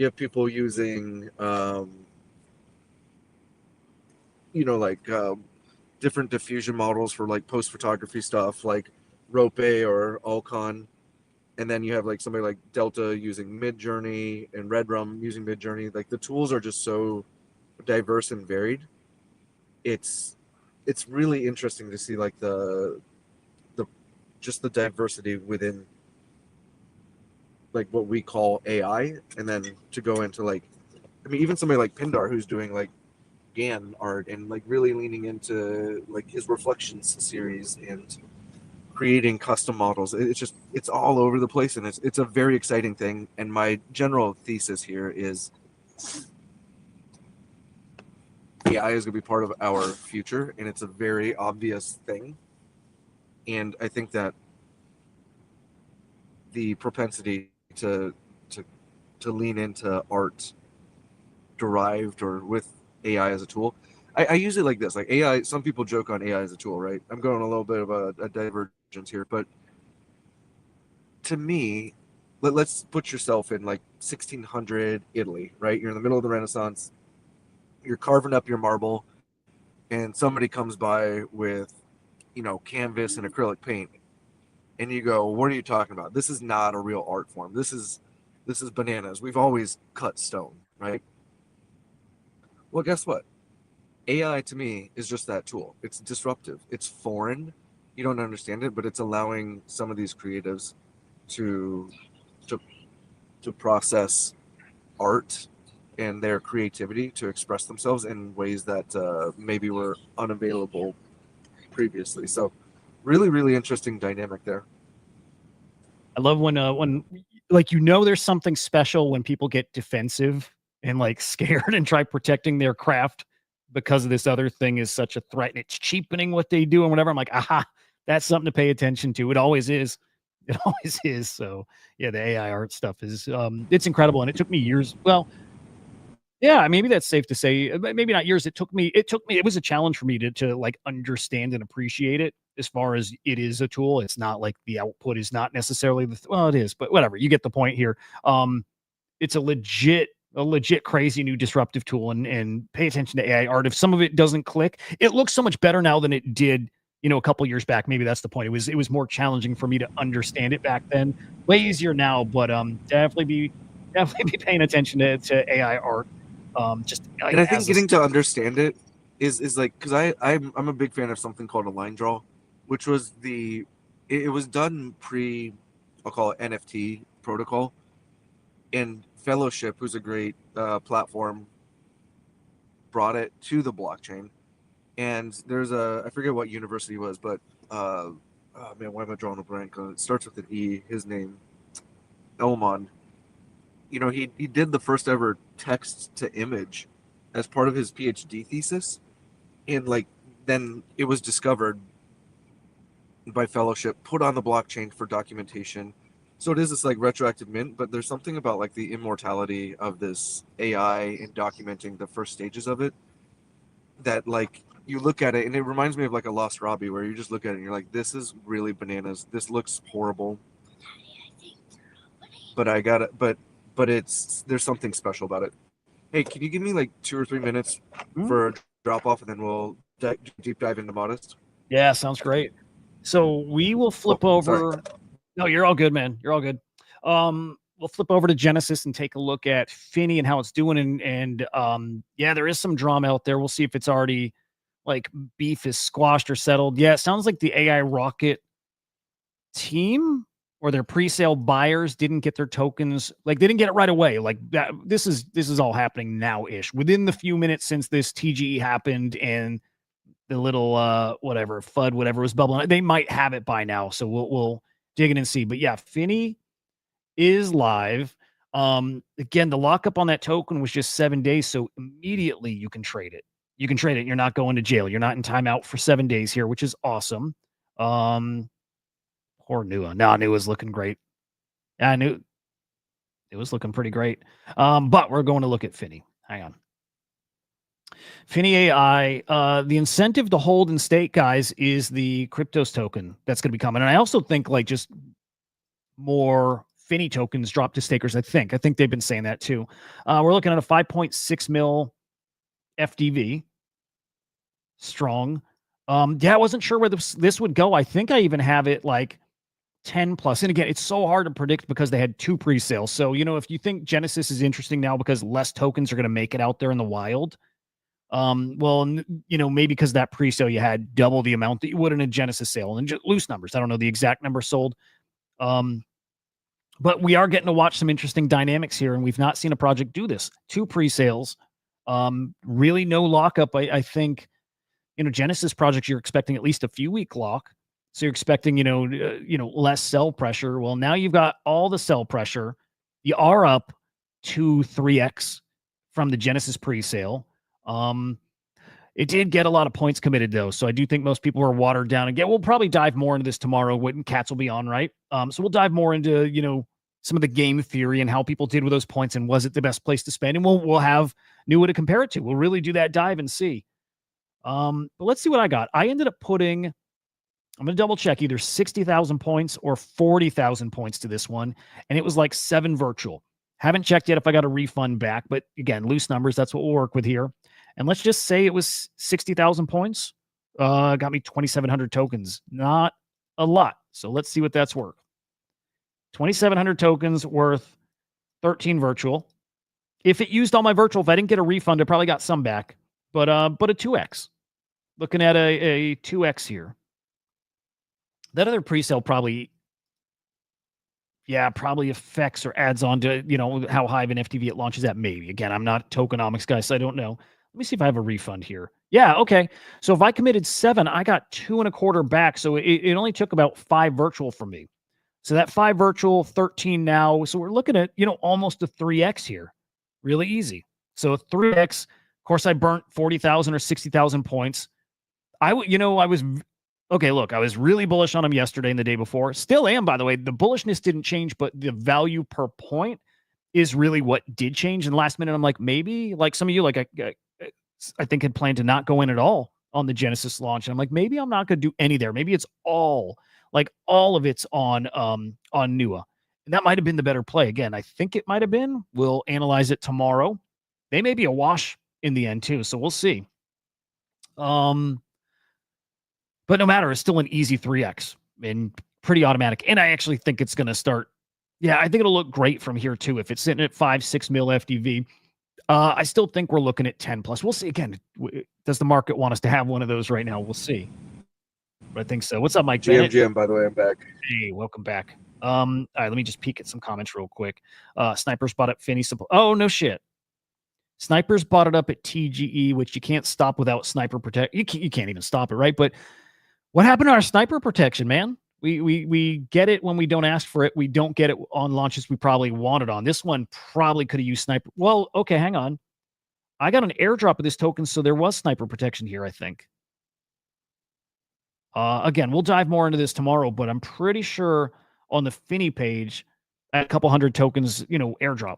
have people using different diffusion models for like post photography stuff like Rope or Alcon, and then you have like somebody like Delta using Midjourney and Redrum using Midjourney. Like the tools are just so diverse and varied. It's really interesting to see like the diversity within like what we call AI, and then to go into like, I mean, even somebody like Pindar who's doing like GAN art and like really leaning into like his Reflections series and creating custom models. It's all over the place, and it's a very exciting thing. And my general thesis here is AI is going to be part of our future, and it's a very obvious thing. And I think that the propensity to lean into art derived or with AI as a tool, I use it like this. Like AI, some people joke on AI as a tool, right? I'm going a little bit of a divergence here, but to me, let's put yourself in like 1600 Italy, right? You're in the middle of the Renaissance. You're carving up your marble, and somebody comes by with, canvas and acrylic paint, and you go, "What are you talking about? This is not a real art form. This is bananas. We've always cut stone, right?" Well, guess what? AI to me is just that tool. It's disruptive. It's foreign. You don't understand it, but it's allowing some of these creatives to process art and their creativity to express themselves in ways that maybe were unavailable previously. So really, really interesting dynamic there. I love when like, there's something special when people get defensive and like scared and try protecting their craft because of this other thing is such a threat and it's cheapening what they do and whatever. I'm like, aha, that's something to pay attention to. It always is. It always is. So yeah, the AI art stuff is it's incredible, and it took me years. Well, yeah, maybe that's safe to say. Maybe not years. It was a challenge for me to like understand and appreciate it. As far as it is a tool, it's not like the output is not necessarily well, it is, but whatever. You get the point here. It's a legit crazy new disruptive tool, and pay attention to AI art. If some of it doesn't click, it looks so much better now than it did, a couple years back. Maybe that's the point. It was more challenging for me to understand it back then. Way easier now, but definitely be definitely be paying attention to AI art. Just like, and I think getting to understand it is like, because I'm a big fan of something called a line draw, which was it was done pre, I'll call it NFT protocol, and Fellowship, who's a great platform, brought it to the blockchain. And there's I forget what university it was, but oh man, why am I drawing a blank? It starts with an E. His name, Elmon. You know, he did the first ever text to image as part of his PhD thesis, and like then it was discovered by Fellowship, put on the blockchain for documentation. So it is this like retroactive mint, but there's something about like the immortality of this AI and documenting the first stages of it that like you look at it and it reminds me of like a Lost Robbie, where you just look at it and you're like, this is really bananas. This looks horrible. But I got it. But there's something special about it. Hey, can you give me like 2 or 3 minutes for a drop off, and then we'll deep dive into Modest? Yeah, sounds great. So we will flip over. Sorry. No, you're all good, man. You're all good. We'll flip over to Genesis and take a look at Finny and how it's doing. And yeah, there is some drama out there. We'll see if it's already like beef is squashed or settled. Yeah, it sounds like the AI Rocket team or their pre-sale buyers didn't get their tokens. Like they didn't get it right away. Like that. This is all happening now-ish within the few minutes since this TGE happened and the little whatever FUD whatever was bubbling. They might have it by now, so we'll dig in and see. But yeah, Finny is live. Again, the lockup on that token was just 7 days, so immediately you can trade it. You can trade it. You're not going to jail. You're not in timeout for 7 days here, which is awesome. Poor Nua. No, Nua's looking great. Yeah, I knew it was looking pretty great. But we're going to look at Finny. Hang on. Finny AI, the incentive to hold and stake, guys, is the Cryptos token that's going to be coming. And I also think like just more Finny tokens drop to stakers. I think they've been saying that too. We're looking at a 5.6 mil FDV. Strong. Yeah, I wasn't sure where this would go. I think I even have it like 10 plus. And again, it's so hard to predict because they had 2 pre-sales. So, you know, if you think Genesis is interesting now because less tokens are going to make it out there in the wild, well, you know, maybe because that pre-sale you had double the amount that you would in a Genesis sale, and just loose numbers. I don't know the exact number sold. But we are getting to watch some interesting dynamics here, and we've not seen a project do this. 2 pre-sales, really no lockup. I think, you know, Genesis projects, you're expecting at least a few week lock. So you're expecting, you know, less sell pressure. Well, now you've got all the sell pressure. You are up 2-3x from the Genesis pre-sale. It did get a lot of points committed though, so I do think most people are watered down. Again, we'll probably dive more into this tomorrow when Cats will be on, right? So we'll dive more into, you know, some of the game theory and how people did with those points and was it the best place to spend, and we'll have Nua to compare it to. We'll really do that dive and see. But let's see what I got. I ended up putting, I'm going to double check, either 60,000 points or 40,000 points to this one, and it was like 7 virtual. Haven't checked yet if I got a refund back, but again, loose numbers, that's what we'll work with here. And let's just say it was 60,000 points. Got me 2,700 tokens. Not a lot. So let's see what that's worth. 2,700 tokens worth 13 virtual. If it used all my virtual, if I didn't get a refund, I probably got some back. But a 2x. Looking at a 2x here. That other presale probably affects or adds on to, you know, how high of an FTV it launches at. Maybe. Again, I'm not a tokenomics guy, so I don't know. Let me see if I have a refund here. Yeah, okay. So if I committed 7, I got 2.25 back. So it only took about 5 virtual from me. So that 5 virtual, 13 now. So we're looking at, you know, almost a 3x here. Really easy. So 3x. Of course, I burnt 40,000 or 60,000 points. I was really bullish on him yesterday and the day before. Still am, by the way. The bullishness didn't change, but the value per point is really what did change. And last minute, I'm like, maybe, like some of you, like I think had planned to not go in at all on the Genesis launch. And I'm like, maybe I'm not going to do any there. Maybe it's all of it's on Nua. And that might have been the better play. Again, I think it might have been. We'll analyze it tomorrow. They may be a wash in the end too. So we'll see. But no matter, it's still an easy 3x and pretty automatic. And I actually think it's going to start Yeah, I think it'll look great from here too. If it's sitting at 5-6 mil FDV, I still think we're looking at 10 plus. We'll see. Again, does the market want us to have one of those right now? We'll see. But I think so. What's up, Mike Bennett? GM, by the way, I'm back. Hey, welcome back. All right, let me just peek at some comments real quick. Snipers bought up Finney Supply. Oh, no shit. Snipers bought it up at TGE, which you can't stop without sniper protect. You can't even stop it, right? But what happened to our sniper protection, man? We get it when we don't ask for it. We don't get it on launches we probably wanted on. This one probably could have used sniper. Well, okay, hang on. I got an airdrop of this token, so there was sniper protection here, I think. Again, we'll dive more into this tomorrow, but I'm pretty sure on the Finney page, a couple hundred tokens, airdrop.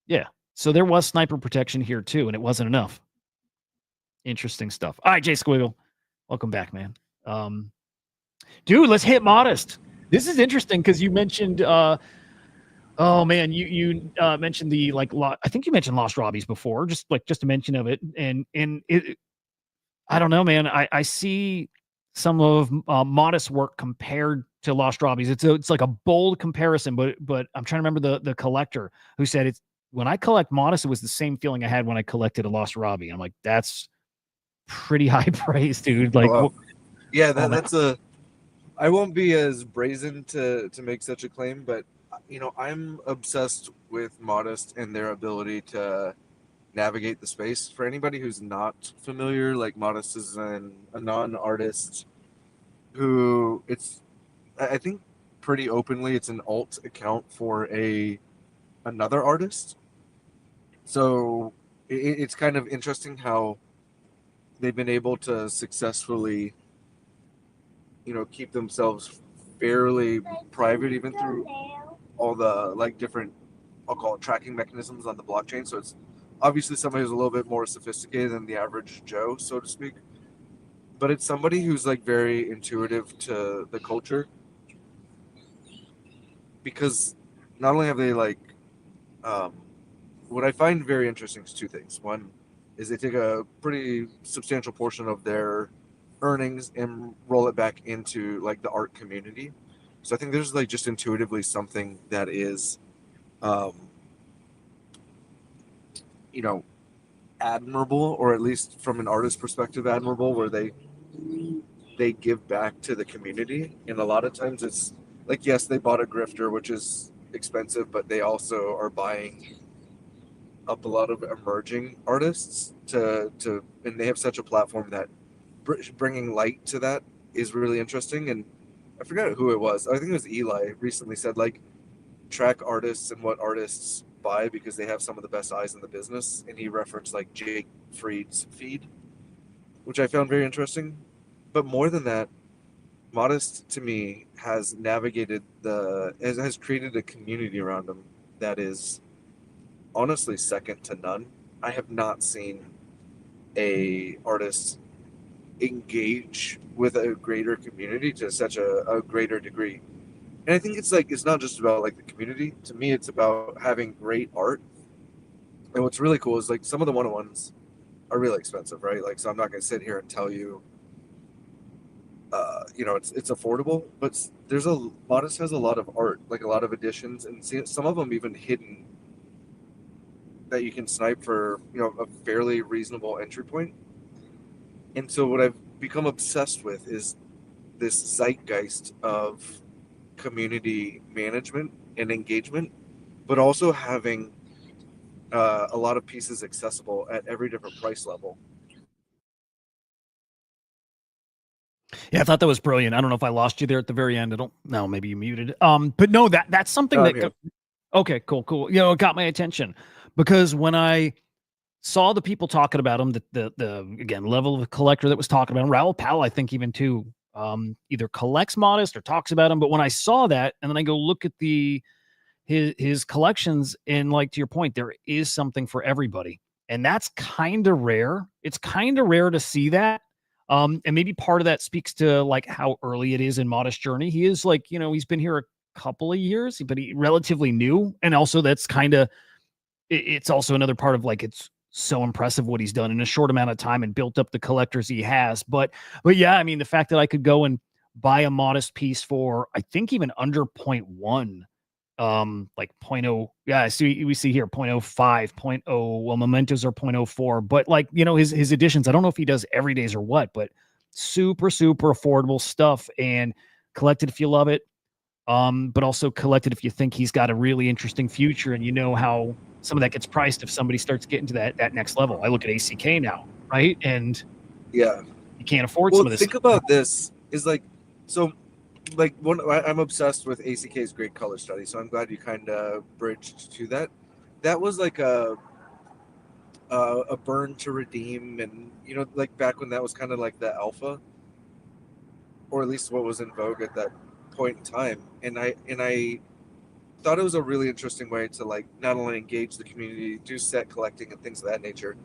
Yeah. So there was sniper protection here too, and it wasn't enough. Interesting stuff. All right, Jay Squiggle. Welcome back, man. Dude, let's hit modest. This is interesting because you mentioned oh man, you mentioned the I think you mentioned Lost Robbies before, just a mention of it. And it, I don't know, man. I see some of Modest work compared to Lost Robbies. It's like a bold comparison, but I'm trying to remember the collector who said it's when I collect Modest, it was the same feeling I had when I collected a Lost Robbie. I'm like, that's pretty high praise, dude. Like, yeah, that's I won't be as brazen to make such a claim, but I'm obsessed with Modest and their ability to navigate the space. For anybody who's not familiar, like Modest is a non-artist who I think pretty openly it's an alt account for another artist. So it's kind of interesting how they've been able to successfully keep themselves fairly private even through all the different, I'll call it, tracking mechanisms on the blockchain. So it's obviously somebody who's a little bit more sophisticated than the average Joe, so to speak. But it's somebody who's very intuitive to the culture, because not only have they what I find very interesting is two things. One is they take a pretty substantial portion of their earnings and roll it back into the art community. So I think there's just intuitively something that is admirable, or at least from an artist perspective admirable, where they give back to the community. And a lot of times it's yes, they bought a grifter, which is expensive, but they also are buying up a lot of emerging artists and they have such a platform that bringing light to that is really interesting. And I forgot who it was. I think it was Eli recently said track artists and what artists buy because they have some of the best eyes in the business. And he referenced Jake Fried's feed, which I found very interesting. But more than that, Modest to me has navigated has created a community around him that is honestly second to none. I have not seen a artist engage with a greater community to such a greater degree. And I think it's not just about the community. To me, it's about having great art. And what's really cool is some of the one-on-ones are really expensive, right? So I'm not going to sit here and tell you it's affordable, but Modest has a lot of art, a lot of editions, and some of them even hidden that you can snipe for a fairly reasonable entry point. And so what I've become obsessed with is this zeitgeist of community management and engagement, but also having a lot of pieces accessible at every different price level. Yeah, I thought that was brilliant. I don't know if I lost you there at the very end. No, maybe you muted. But no, that's something that. Okay, cool. It got my attention because when I saw the people talking about him, the again level of collector that was talking about him, Raoul Powell, I think even too, either collects Modest or talks about him. But when I saw that, and then I go look at his collections, and to your point, there is something for everybody, and that's kind of rare. It's kind of rare to see that. And maybe part of that speaks to how early it is in Modest journey. He is he's been here a couple of years, but he relatively new. And also that's it's also another part of it's so impressive what he's done in a short amount of time and built up the collectors he has. But yeah, I mean, the fact that I could go and buy a Modest piece for, I think even under 0.1 like 0.0. Yeah, we see here 0.05, 0.0. Well, mementos are 0.04, but like, you know, his editions, I don't know if he does every days or what, but super affordable stuff, and collected if you love it. But also collected if you think he's got a really interesting future, and you know how some of that gets priced if somebody starts getting to that next level. I look at ACK now, right? And yeah, you can't afford well, some of this. think about this is like, so like I'm obsessed with ACK's great color study, so I'm glad you kind of bridged to that. That was like a burn to redeem, and you know, like back when that was kind of like the alpha, or at least what was in vogue at that point in time. And I thought it was a really interesting way to like not only engage the community, do set collecting and things of that nature,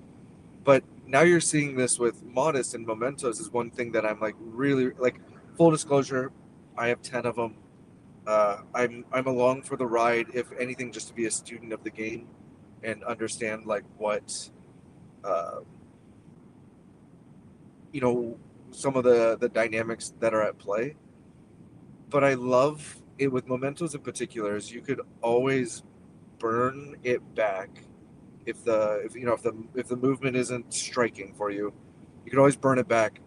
but now you're seeing this with Modest and Mementos is one thing that I'm like really like. Full disclosure, I have 10 of them. I'm along for the ride, if anything, just to be a student of the game and understand like what uh, you know, some of the dynamics that are at play. But I love it with Mementos in particular, is you could always burn it back if the movement isn't striking for you. You could always burn it back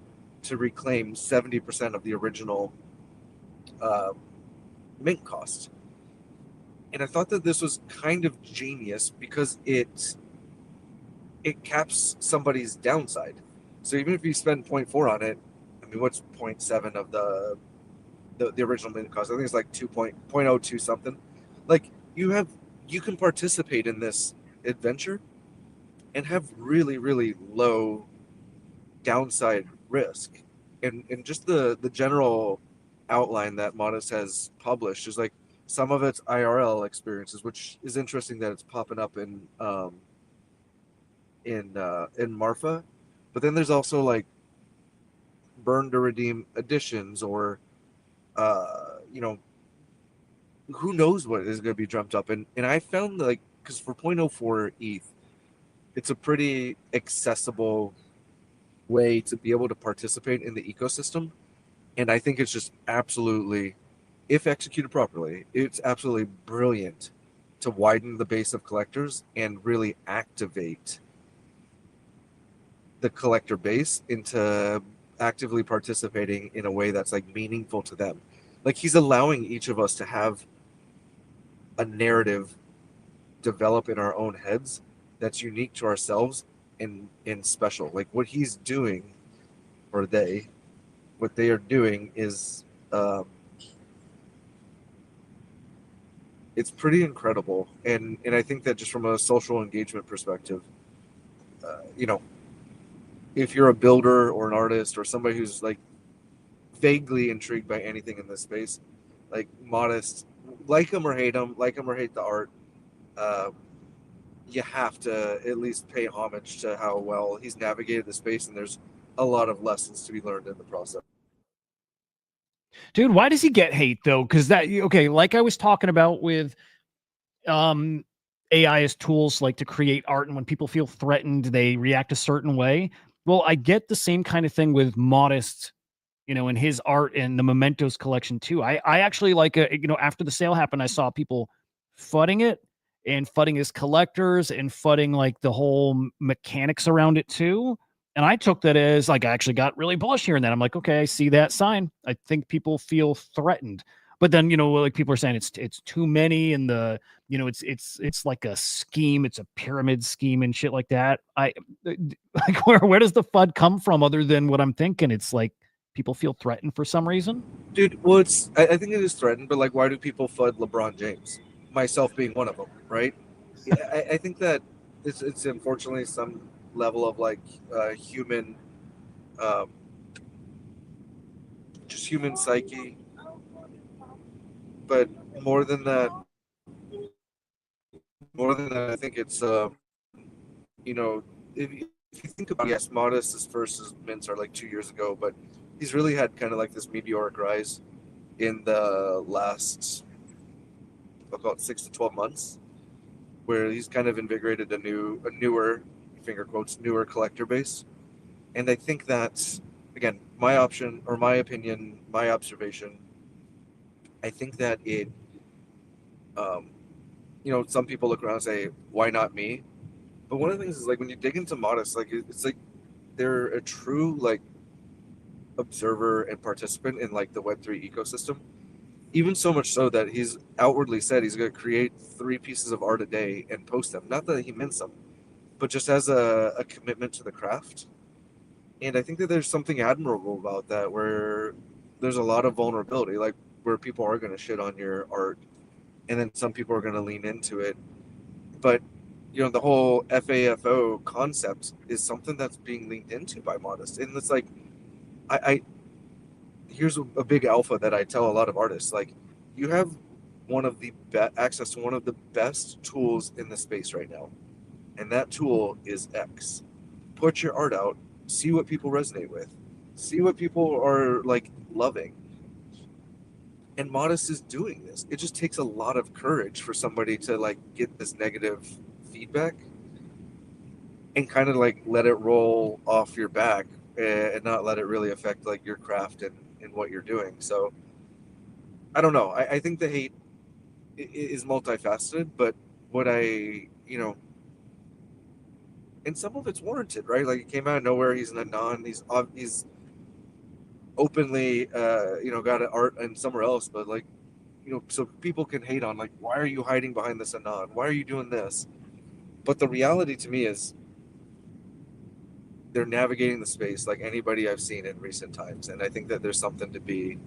to reclaim 70% of the original uh, mint cost. And I thought that this was kind of genius because it caps somebody's downside. So even if you spend 0.4 on it, I mean, what's 0.7 of the original mint cost? I think it's like 2.02 something. Like you can participate in this adventure and have really low downside risk. And just the general outline that Modest has published is like some of its IRL experiences, which is interesting that it's popping up in Marfa. But then there's also like burn to redeem editions, or you know, who knows what is going to be dreamt up. And I found like, because for 0.04 ETH, it's a pretty accessible way to be able to participate in the ecosystem. And I think it's just absolutely, if executed properly, it's absolutely brilliant to widen the base of collectors and really activate the collector base into actively participating in a way that's like meaningful to them. Like he's allowing each of us to have a narrative develop in our own heads that's unique to ourselves and special. Like what he's doing, or what they are doing is it's pretty incredible. And I think that just from a social engagement perspective, you know, if you're a builder or an artist or somebody who's like vaguely intrigued by anything in this space, like Modest, like him or hate the art, uh, you have to at least pay homage to how well he's navigated the space, and there's a lot of lessons to be learned in the process. Dude, why does he get hate though? Because okay, like I was talking about with AI as tools like to create art, and when people feel threatened, they react a certain way. Well, I get the same kind of thing with Modest, you know, in his art and the Mementos collection too. I actually like, you know, after the sale happened, I saw people fudding it and fudding his collectors and fudding like the whole mechanics around it too. And I took that as like, I actually got really bullish here and then. I'm like, okay, I see that sign. I think people feel threatened. But then, you know, like people are saying it's too many, and the, you know, it's like a scheme, it's a pyramid scheme and shit like that. Like where does the FUD come from other than what I'm thinking? It's like people feel threatened for some reason. Dude, well, I think it is threatened, but like, why do people FUD LeBron James? Myself being one of them, right? I think that it's unfortunately some level of like human, um, just human psyche. But more than that, I think it's you know, if you think about, yes, Modest's first mints are like 2 years ago, but he's really had kind of like this meteoric rise in the last about 6 to 12 months, where he's kind of invigorated a newer, finger quotes, newer collector base. And I think that's, again, my option or my opinion, my observation. I think that You know, some people look around and say, why not me? But one of the things is like when you dig into Modest, like it's like they're a true like observer and participant in like the Web3 ecosystem. Even so much so that he's outwardly said he's going to create 3 pieces of art a day and post them. Not that he mints them, but just as a commitment to the craft. And I think that there's something admirable about that, where there's a lot of vulnerability, like where people are going to shit on your art, and then some people are going to lean into it. But you know, the whole FAFO concept is something that's being leaned into by Modest, and it's like, I here's a big alpha that I tell a lot of artists, like, you have one of the access to one of the best tools in the space right now, and that tool is X. Put your art out, see what people resonate with, see what people are like loving. And Modest is doing this. It just takes a lot of courage for somebody to like get this negative feedback and kind of like let it roll off your back and not let it really affect like your craft and what you're doing. So I don't know. I think the hate is multifaceted, but what you know, and some of it's warranted, right? Like, it came out of nowhere. He's an anon. He's openly, you know, got an art and somewhere else, but like, you know, so people can hate on like, why are you hiding behind this anon? Why are you doing this? But the reality to me is they're navigating the space like anybody I've seen in recent times, and I think that there's something to be,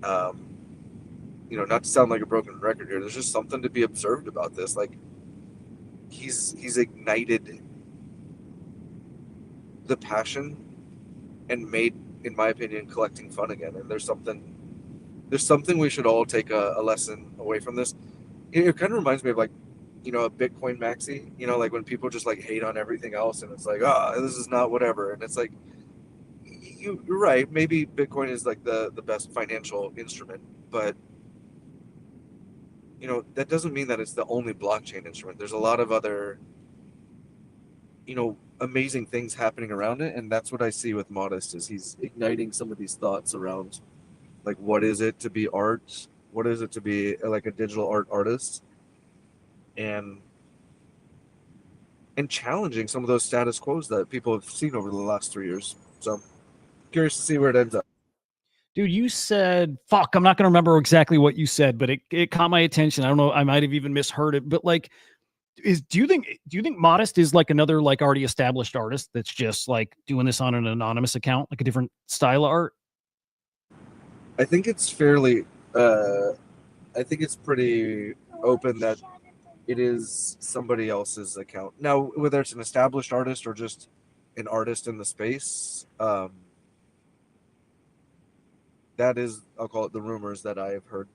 you know, not to sound like a broken record here. There's just something to be observed about this. Like, he's ignited the passion and made, in my opinion, collecting fun again. And there's something we should all take a lesson away from this. It kind of reminds me of like, you know, a Bitcoin maxi, you know, like when people just like hate on everything else and it's like, this is not whatever. And it's like, you're right. Maybe Bitcoin is like the best financial instrument, but you know, that doesn't mean that it's the only blockchain instrument. There's a lot of other, you know, amazing things happening around it. And that's what I see with Modest, is he's igniting some of these thoughts around like, what is it to be art? What is it to be like a digital art artist? And challenging some of those status quos that people have seen over the last 3 years. So curious to see where it ends up. Dude, you said, fuck, I'm not going to remember exactly what you said, but it caught my attention. I don't know. I might have even misheard it, but like, do you think Modest is like another like already established artist that's just like doing this on an anonymous account, like a different style of art? I think it's fairly, I think it's pretty open that it is somebody else's account. Now, whether it's an established artist or just an artist in the space, that is, I'll call it the rumors that I have heard.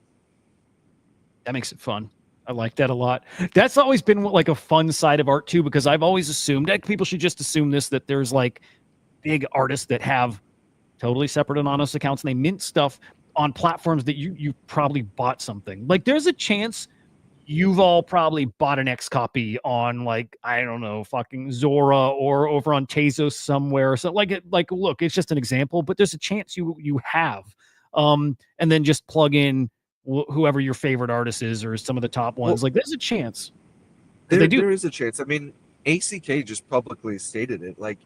That makes it fun. I like that a lot. That's always been like a fun side of art too, because I've always assumed that people should just assume this, that there's like big artists that have totally separate anonymous accounts and they mint stuff on platforms that you probably bought something. Like, there's a chance you've all probably bought an X copy on like, I don't know, fucking Zora or over on Tezos somewhere. So like, look, it's just an example, but there's a chance you have, and then just plug in whoever your favorite artist is or some of the top ones. Like, there's a chance. There is a chance. I mean, ACK just publicly stated it. Like,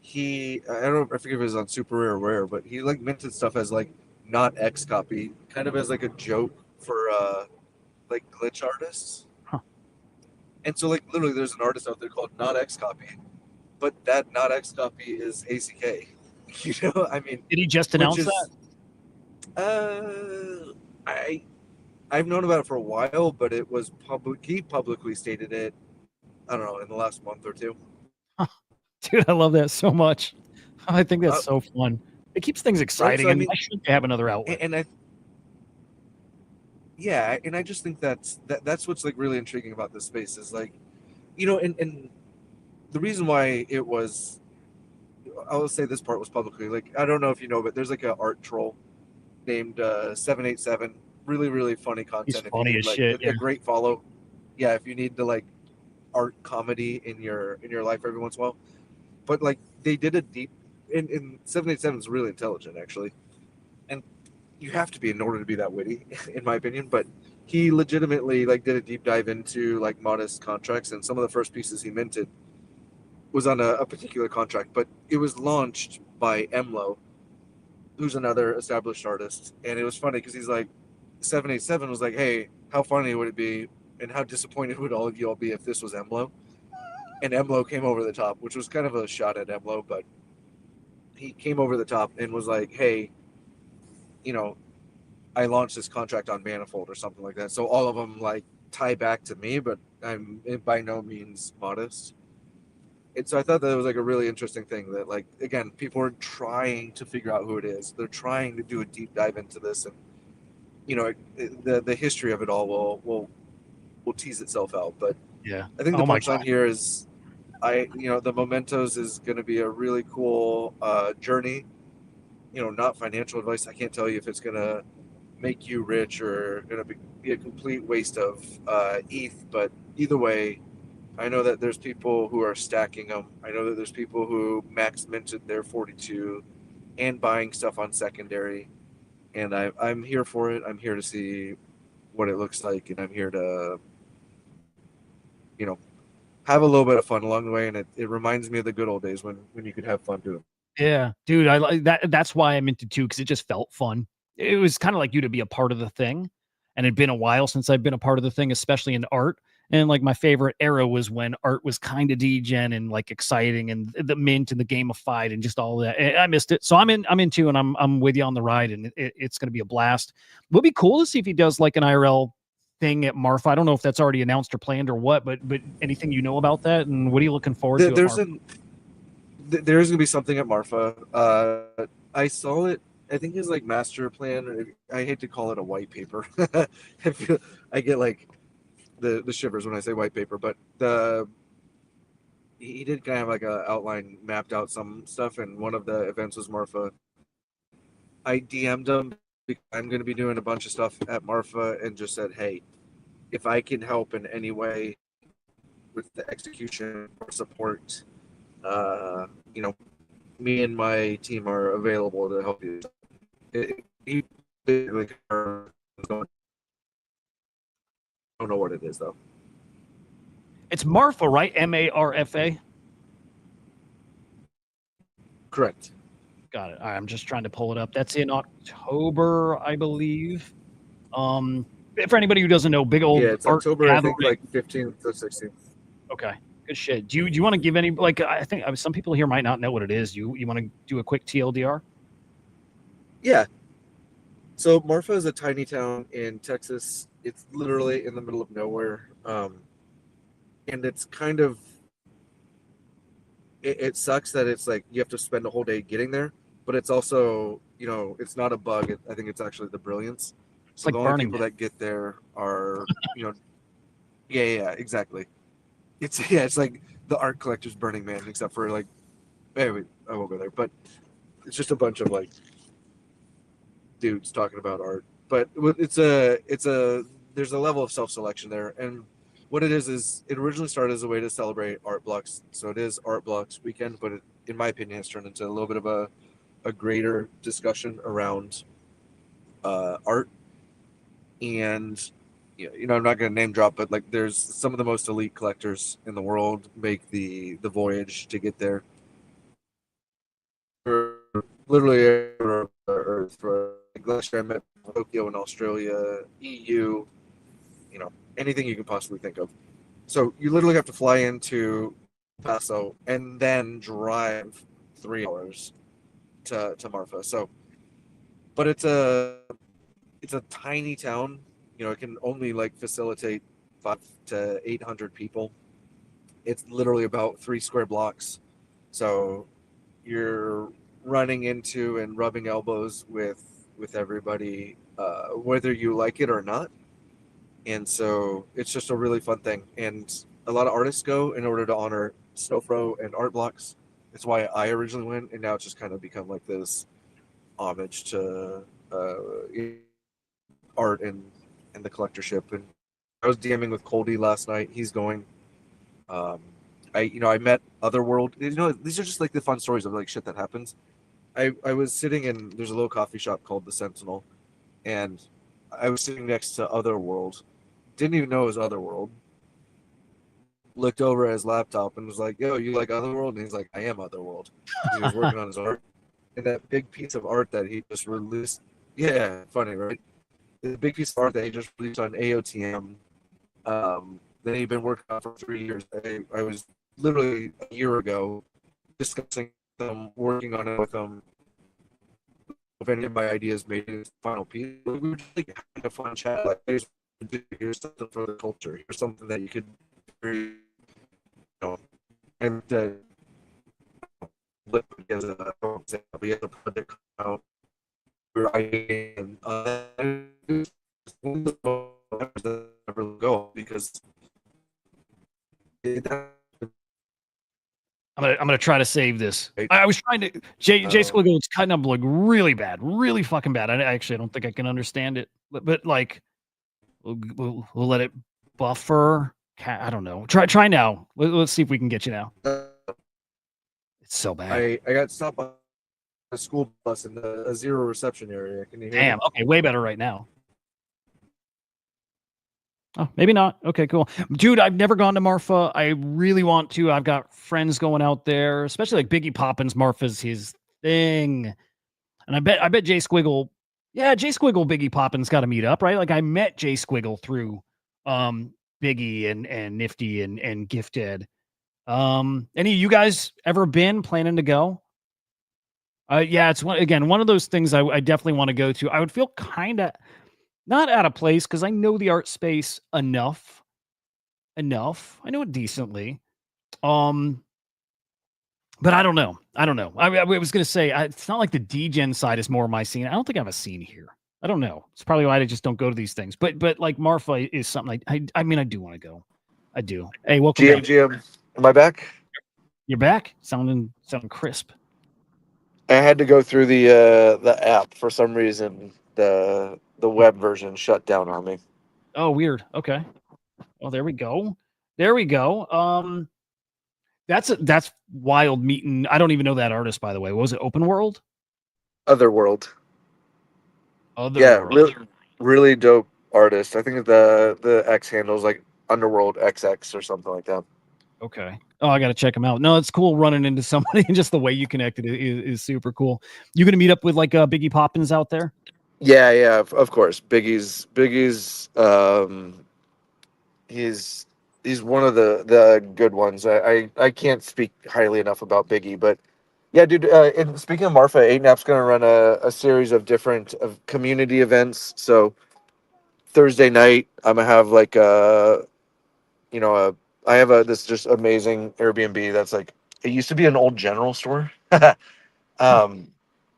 I forget if it was on Super Rare or where, but he like minted stuff as like not X copy, kind of as like a joke for like glitch artists. Huh. And so like literally there's an artist out there called Not X Copy, but that Not X Copy is ACK. You know, I mean, did he just announce that? I've known about it for a while, but it was public. He publicly stated it, I don't know, in the last month or two. Dude, I love that so much. I think that's so fun. It keeps things exciting, right? So, I should have another outlet. And I just think that's what's like really intriguing about this space is like, you know, and the reason why it was, I will say this part was publicly, like, I don't know if you know, but there's like an art troll named 787. Really, really funny content. He's funny as shit. A great follow. Yeah, if you need to like art comedy in your life every once in a while. But like, they did a deep, in 787 is really intelligent actually, and you have to be in order to be that witty, in my opinion. But he legitimately like did a deep dive into like modest contracts, and some of the first pieces he minted was on a particular contract, but it was launched by Emlo, who's another established artist. And it was funny because he's like, 787 was like, hey, how funny would it be and how disappointed would all of you all be if this was Emlo? And Emlo came over the top, which was kind of a shot at Emlo, but he came over the top and was like, hey, you know, I launched this contract on Manifold or something like that. So all of them like tie back to me, but I'm by no means modest. And so I thought that was like a really interesting thing that, like, again, people are trying to figure out who it is. They're trying to do a deep dive into this, and you know, the history of it all will tease itself out. But Yeah. I think the Oh my punchline God. here is, the Mementos is going to be a really cool journey. You know, not financial advice. I can't tell you if it's going to make you rich or going to be a complete waste of ETH, but either way, I know that there's people who are stacking them. I know that there's people who max minted their 42 and buying stuff on secondary. And I'm here for it. I'm here to see what it looks like. And I'm here to, you know, have a little bit of fun along the way. And it reminds me of the good old days when you could have fun doing it. Yeah, dude, I like that. That's why I'm into too, because it just felt fun. It was kind of like you to be a part of the thing, and it'd been a while since I've been a part of the thing, especially in art. And like my favorite era was when art was kind of degen and like exciting, and the mint and the gamified and just all that. I missed it, so I'm in. I'm into, and I'm with you on the ride, and it's going to be a blast. Would be cool to see if he does like an IRL thing at Marfa. I don't know if that's already announced or planned or what, but anything you know about that, and what are you looking forward to? There's there is going to be something at Marfa. I saw it. I think his like master plan. I hate to call it a white paper. I get like the shivers when I say white paper, but he did kind of like a outline, mapped out some stuff, and one of the events was Marfa. I DM'd him because I'm going to be doing a bunch of stuff at Marfa, and just said, hey, if I can help in any way with the execution or support, you know, me and my team are available to help you. He basically, I don't know what it is though. It's Marfa, right? MARFA. Correct. Got it. All right, I'm just trying to pull it up. That's in October, I believe. For anybody who doesn't know, big old it's art October, gathering. I think, like 15th to 16th. Okay, good shit. Do you want to give any, like, I think some people here might not know what it is. You want to do a quick TLDR? Yeah. So Marfa is a tiny town in Texas. It's literally in the middle of nowhere, and it's kind of it sucks that it's like you have to spend a whole day getting there, but it's also, you know, it's not a bug. I think it's actually the brilliance. It's So like the only Burning people Man. that get there are, you know, yeah, exactly. It's like the art collector's Burning Man, except for like, anyway, I won't go there, but it's just a bunch of like dudes talking about art. But it's a there's a level of self-selection there, and what it is it originally started as a way to celebrate art blocks. So it is art blocks weekend, but it, in my opinion, has turned into a little bit of a greater discussion around art. And you know, I'm not going to name drop, but like there's some of the most elite collectors in the world make the voyage to get there. For literally everywhere on Earth, for like last year I met Tokyo in Australia, EU, you know, anything you can possibly think of. So you literally have to fly into Paso and then drive 3 hours to Marfa. So, but it's a tiny town. You know, it can only like facilitate 500 to 800 people. It's literally about 3 square blocks. So you're running into and rubbing elbows with everybody, whether you like it or not. And so it's just a really fun thing. And a lot of artists go in order to honor Snowfro and art blocks. That's why I originally went, and now it's just kind of become like this homage to art and the collectorship. And I was DMing with Coldy last night. He's going. I met Otherworld. You know, these are just like the fun stories of like shit that happens. I was sitting in, there's a little coffee shop called the Sentinel, and I was sitting next to Otherworld. Didn't even know it was Otherworld. Looked over at his laptop and was like, "Yo, you like Otherworld?" And he's like, "I am Otherworld." He was working on his art, and that big piece of art that he just released. Yeah, funny, right? The big piece of art that he just released on AOTM. That he'd been working on for 3 years. I was literally a year ago discussing them, working on it with them. If any of my ideas made it final piece, we were just like having a fun chat. Like, here's something for the culture. Here's something that you could, you know, and as a example, he has a project out. We're writing, never go because I'm gonna try to save this. I was trying to Jay Squiggle. It's cutting up like really bad, really fucking bad. I actually don't think I can understand it, but like we'll let it buffer. I don't know. Try now. Let's see if we can get you now. It's so bad. I got stopped by a school bus in a zero reception area. Can you hear Damn. me? Okay, way better right now. Oh, maybe not. Okay, cool. Dude, I've never gone to Marfa. I really want to. I've got friends going out there, especially like Biggie Poppins. Marfa's his thing. And I bet Jay Squiggle, Jay Squiggle, Biggie Poppins got to meet up, right? Like I met Jay Squiggle through Biggie and Nifty and Gifted. Any of you guys ever been planning to go? Yeah, it's one of those things I definitely want to go to. I would feel kind of not out of place because I know the art space enough. I know it decently. But I don't know. I was gonna say it's not like the DGen side is more my scene. I don't think I have a scene here. I don't know. It's probably why I just don't go to these things. But like Marfa is something I mean I do want to go. I do. Hey, welcome back. GM, am I back? You're back. Sounding crisp. I had to go through the app for some reason. The web version shut down on me. Oh, weird. Okay. Oh, there we go. That's wild meeting. I don't even know that artist, by the way. What was it? Open World? Otherworld. Yeah, really dope artist. I think the X handles like Underworld XX or something like that. Okay. Oh, I got to check him out. No, it's cool running into somebody and just the way you connected is super cool. You going to meet up with like Biggie Poppins out there? Yeah, of course. Biggie's he's one of the good ones. I can't speak highly enough about Biggie, but yeah, dude. And speaking of Marfa, 8nap's going to run a series of different community events. So Thursday night, I'm gonna have like I have this just amazing Airbnb that's like it used to be an old general store,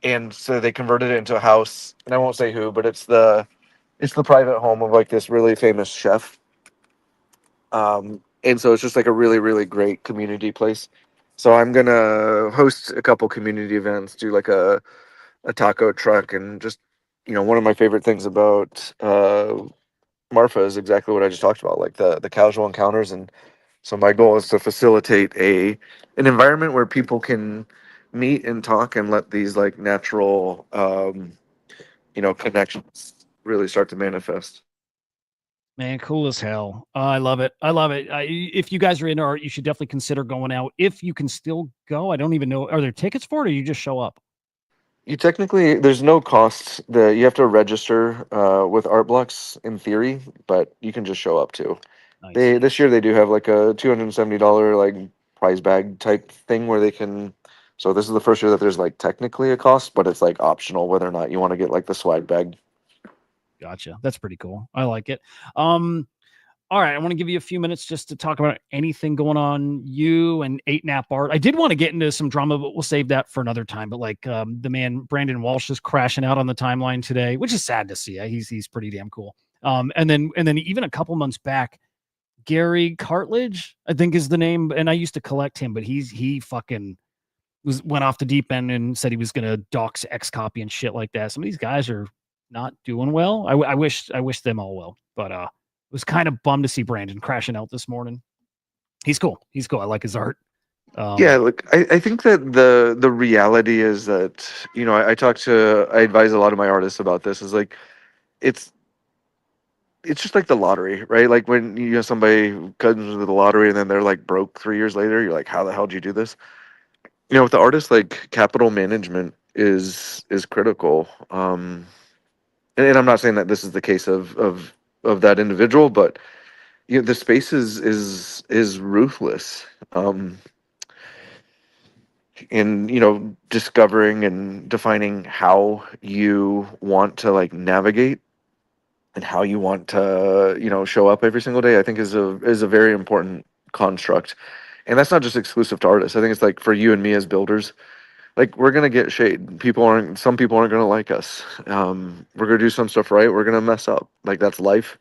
and so they converted it into a house. And I won't say who, but it's the private home of like this really famous chef. And so it's just like a really, really great community place. So I'm gonna host a couple community events, do like a taco truck, and just one of my favorite things about Marfa is exactly what I just talked about, like the casual encounters. And so my goal is to facilitate an environment where people can meet and talk and let these like natural connections really start to manifest. Man, cool as hell. I love it. If you guys are into art, you should definitely consider going out. If you can still go, I don't even know. Are there tickets for it, or you just show up? There's no cost. You have to register with Art Blocks in theory, but you can just show up too. Nice. This year they do have like a $270 like prize bag type thing where they can. So this is the first year that there's like technically a cost, but it's like optional whether or not you want to get like the swag bag. Gotcha. That's pretty cool. I like it. All right, I want to give you a few minutes just to talk about anything going on you and 8nap art. I did want to get into some drama, but we'll save that for another time. But like the man Brandon Walsh is crashing out on the timeline today, which is sad to see. He's pretty damn cool. And then even a couple months back, Gary Cartledge, I think is the name, and I used to collect him, but he fucking went off the deep end and said he was gonna dox Xcopy and shit like that. Some of these guys are not doing well. I wish them all well, but was kind of bummed to see Brandon crashing out this morning. He's cool. I like his art. Yeah, look, I think that the reality is that I advise a lot of my artists about this. Is like it's it's just like the lottery, right? Like when you know somebody who comes into the lottery and then they're like broke 3 years later, you're like, how the hell did you do this? You know, with the artist, like capital management is critical. And I'm not saying that this is the case of that individual, but you know, the space is ruthless. In you know discovering and defining how you want to like navigate and how you want to you know show up every single day, I think is a very important construct. And that's not just exclusive to artists. I think it's like for you and me as builders, like we're gonna get shade. Some people aren't gonna like us. We're gonna do some stuff right, we're gonna mess up. Like that's life.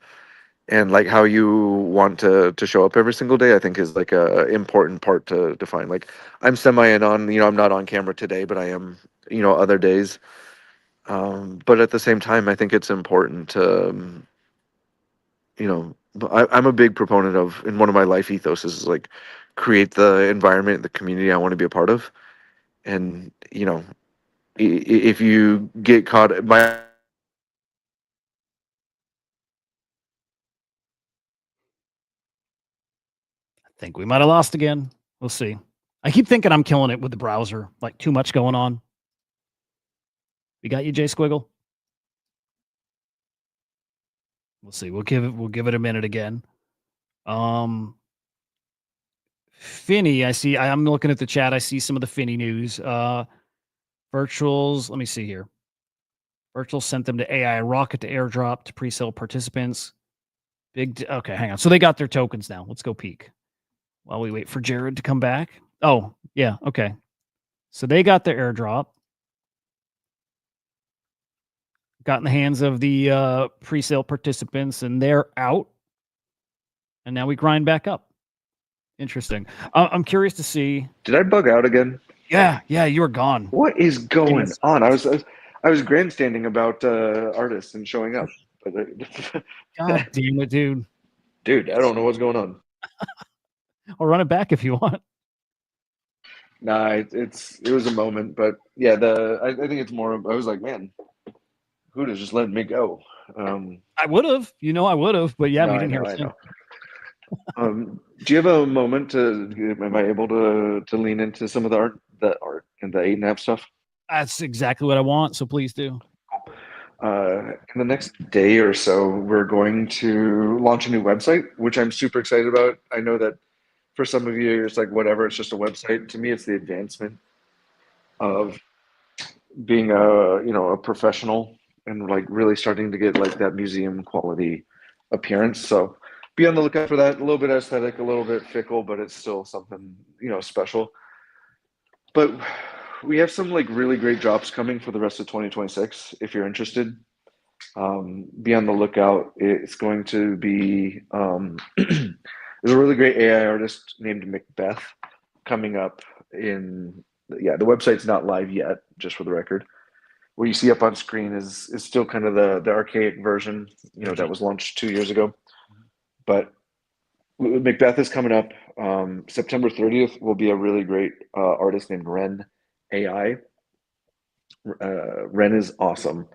And like how you want to show up every single day, I think is like a important part to define. Like I'm semi in on, you know, I'm not on camera today, but I am, you know, other days. But at the same time, I think it's important to, you know, I'm a big proponent of, and one of my life ethos is like create the environment, the community I want to be a part of. And, you know, if you get caught, my I think we might have lost again. We'll see. I keep thinking I'm killing it with the browser, like too much going on. We got you, Jay Squiggle. We'll see. We'll give it a minute again. Finny, I'm looking at the chat. I see some of the Finny news. Virtuals. Let me see here. Virtual sent them to AI rocket to airdrop to pre-sale participants. Okay, hang on. So they got their tokens now. Let's go peek while we wait for Jared to come back. Oh, yeah. Okay. So they got their airdrop. Got in the hands of the pre-sale participants, and they're out. And now we grind back up. Interesting. I'm curious to see. did I bug out again? Yeah, you were gone. What is going Yes. on? I was grandstanding about artists and showing up, but God damn it, dude. dude, I don't know what's going on. I'll run it back if you want. Nah, it was a moment, but yeah, I think it's more. I was like, man, Hudah just letting me go. I would have, I would have, but yeah, no, we I didn't hear know, a I thing. know. Do you have a moment to? Am I able to lean into some of the art and the 8.5 stuff? That's exactly what I want. So please do. In the next day or so, we're going to launch a new website, which I'm super excited about. I know that for some of you, it's like whatever, it's just a website. To me, it's the advancement of being a professional and like really starting to get like that museum quality appearance. So be on the lookout for that. A little bit aesthetic, a little bit fickle, but it's still something special. But we have some like really great drops coming for the rest of 2026. If you're interested, be on the lookout. It's going to be there's a really great AI artist named Macbeth coming up in the website's not live yet, just for the record. What you see up on screen is still kind of the archaic version, that was launched 2 years ago. But Macbeth is coming up. September 30th will be a really great artist named Ren AI. Ren is awesome.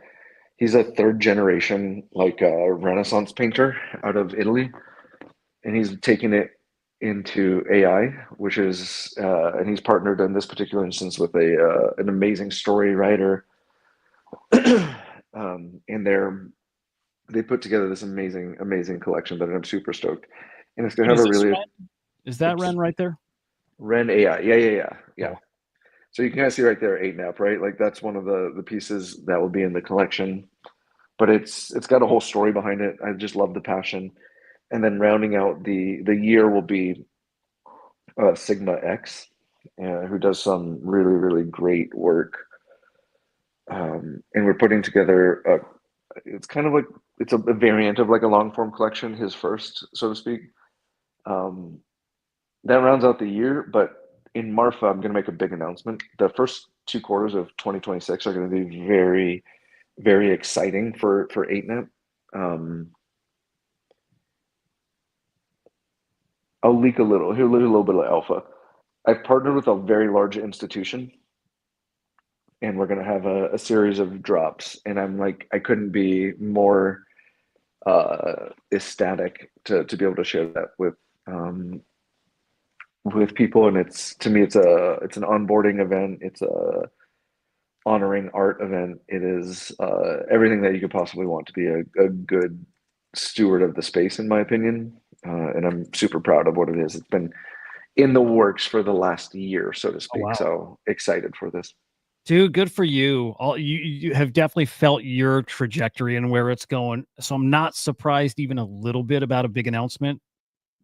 He's a third generation like Renaissance painter out of Italy, and he's taking it into AI, which is and he's partnered in this particular instance with an amazing story writer, and they put together this amazing collection that I'm super stoked, and it's gonna have Is a this really Ren? Is that Ren right there? Ren AI, yeah. Cool. So you can kind of see right there 8NAP, right? Like that's one of the pieces that will be in the collection, but it's got a whole story behind it. I just love the passion. And then rounding out the year will be Sigma X, who does some really great work. And we're putting together it's kind of like it's a variant of like a long form collection, his first, so to speak. Um, that rounds out the year, but in Marfa, I'm going to make a big announcement. The first 2 quarters of 2026 are going to be very exciting for 8NAP. I'll leak a little. Here's a little bit of alpha. I've partnered with a very large institution, and we're going to have a series of drops. And I'm like, I couldn't be more ecstatic to be able to share that with people. And it's, to me, it's an onboarding event. It's a honoring art event. It is everything that you could possibly want to be a good steward of the space, in my opinion. And I'm super proud of what it is. It's been in the works for the last year, so to speak. wow. So excited for this. Dude, good for you. You have definitely felt your trajectory and where it's going. So I'm not surprised even a little bit about a big announcement.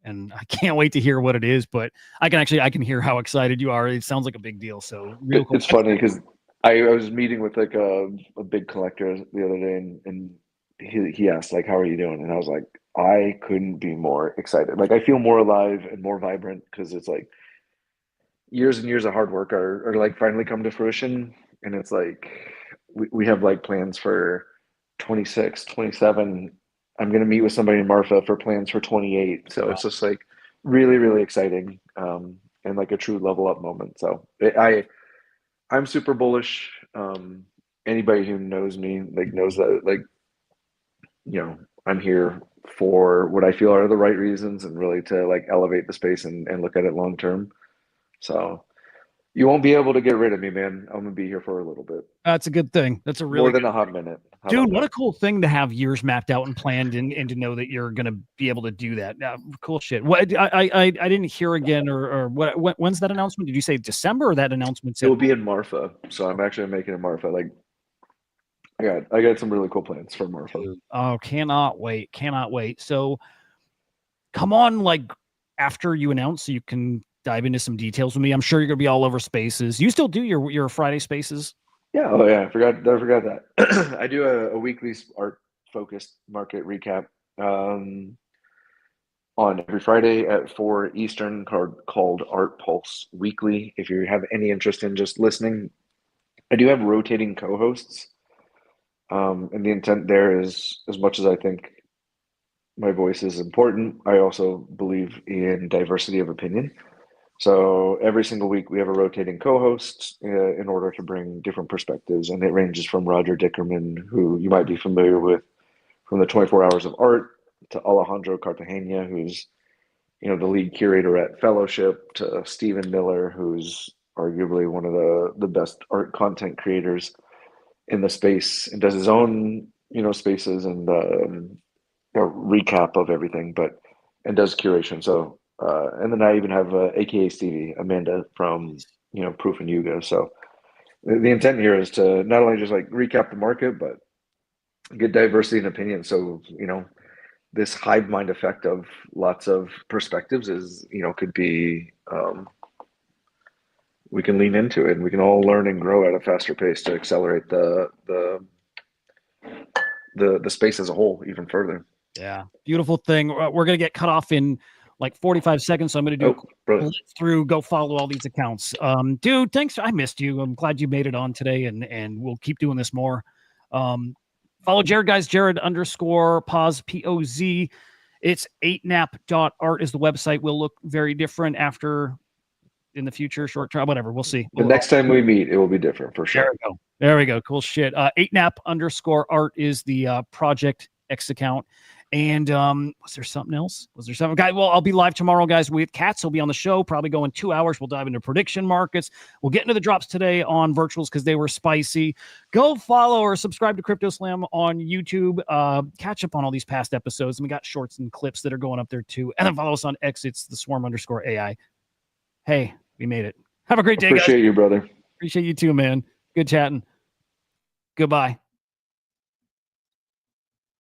And I can't wait to hear what it is, but I can hear how excited you are. It sounds like a big deal. So real cool. It's funny because I was meeting with like a big collector the other day, and he asked like, "How are you doing?" And I was like, I couldn't be more excited. Like I feel more alive and more vibrant because it's like years and years of hard work are like finally come to fruition. And it's like we have like plans for 26, 27. I'm going to meet with somebody in Marfa for plans for 28. So it's just like really, really exciting, and like a true level up moment. So I'm super bullish. Anybody who knows me like knows that, like, I'm here for what I feel are the right reasons, and really to like elevate the space and look at it long term. So you won't be able to get rid of me, man. I'm gonna be here for a little bit. That's a good thing. That's a really more than a hot minute. Dude, what a cool thing to have years mapped out and planned, and to know that you're going to be able to do that. Cool shit. What I didn't hear again, or what? When's that announcement? Did you say December, or that announcement? It will be in Marfa. So I'm actually making it Marfa. Like I got some really cool plans for Marfa. Oh, cannot wait. Cannot wait. So come on, like after you announce, so you can dive into some details with me. I'm sure you're going to be all over Spaces. You still do your Friday Spaces? Yeah. Oh yeah. I forgot that. I do a weekly art focused market recap on every Friday at 4 Eastern, called Art Pulse Weekly. If you have any interest in just listening, I do have rotating co-hosts. And the intent there is, as much as I think my voice is important, I also believe in diversity of opinion. So every single week we have a rotating co-host in order to bring different perspectives, and it ranges from Roger Dickerman, who you might be familiar with from the 24 Hours of Art, to Alejandro Cartagena, who's the lead curator at Fellowship, to Stephen Miller, who's arguably one of the best art content creators in the space, and does his own spaces and recap of everything, and does curation. So and then I even have AKA Stevie, Amanda from Proof and Hudah. So the intent here is to not only just like recap the market, but get diversity in opinion. So this hive mind effect of lots of perspectives is could be we can lean into it, and we can all learn and grow at a faster pace to accelerate the space as a whole even further. Yeah, beautiful thing. We're gonna get cut off in like 45 seconds, so I'm gonna do go follow all these accounts. Dude, thanks. I missed you. I'm glad you made it on today, and we'll keep doing this more. Follow Jared, guys. Jared_Poz POZ. It's 8nap.art is the website. Will look very different after in the future, short term, whatever. We'll see. The next time we meet, it will be different for sure. There we go. Cool shit. 8nap_art is the Project X account. And was there something else? Guys, well, I'll be live tomorrow, guys, with Katz. He'll be on the show, probably going 2 hours. We'll dive into prediction markets. We'll get into the drops today on virtuals because they were spicy. Go follow or subscribe to CryptoSlam on YouTube. Catch up on all these past episodes. And we got shorts and clips that are going up there too. And then follow us on X. It's the Swarm_AI. Hey, we made it. Have a great day, guys. Appreciate you, brother. Appreciate you too, man. Good chatting. Goodbye.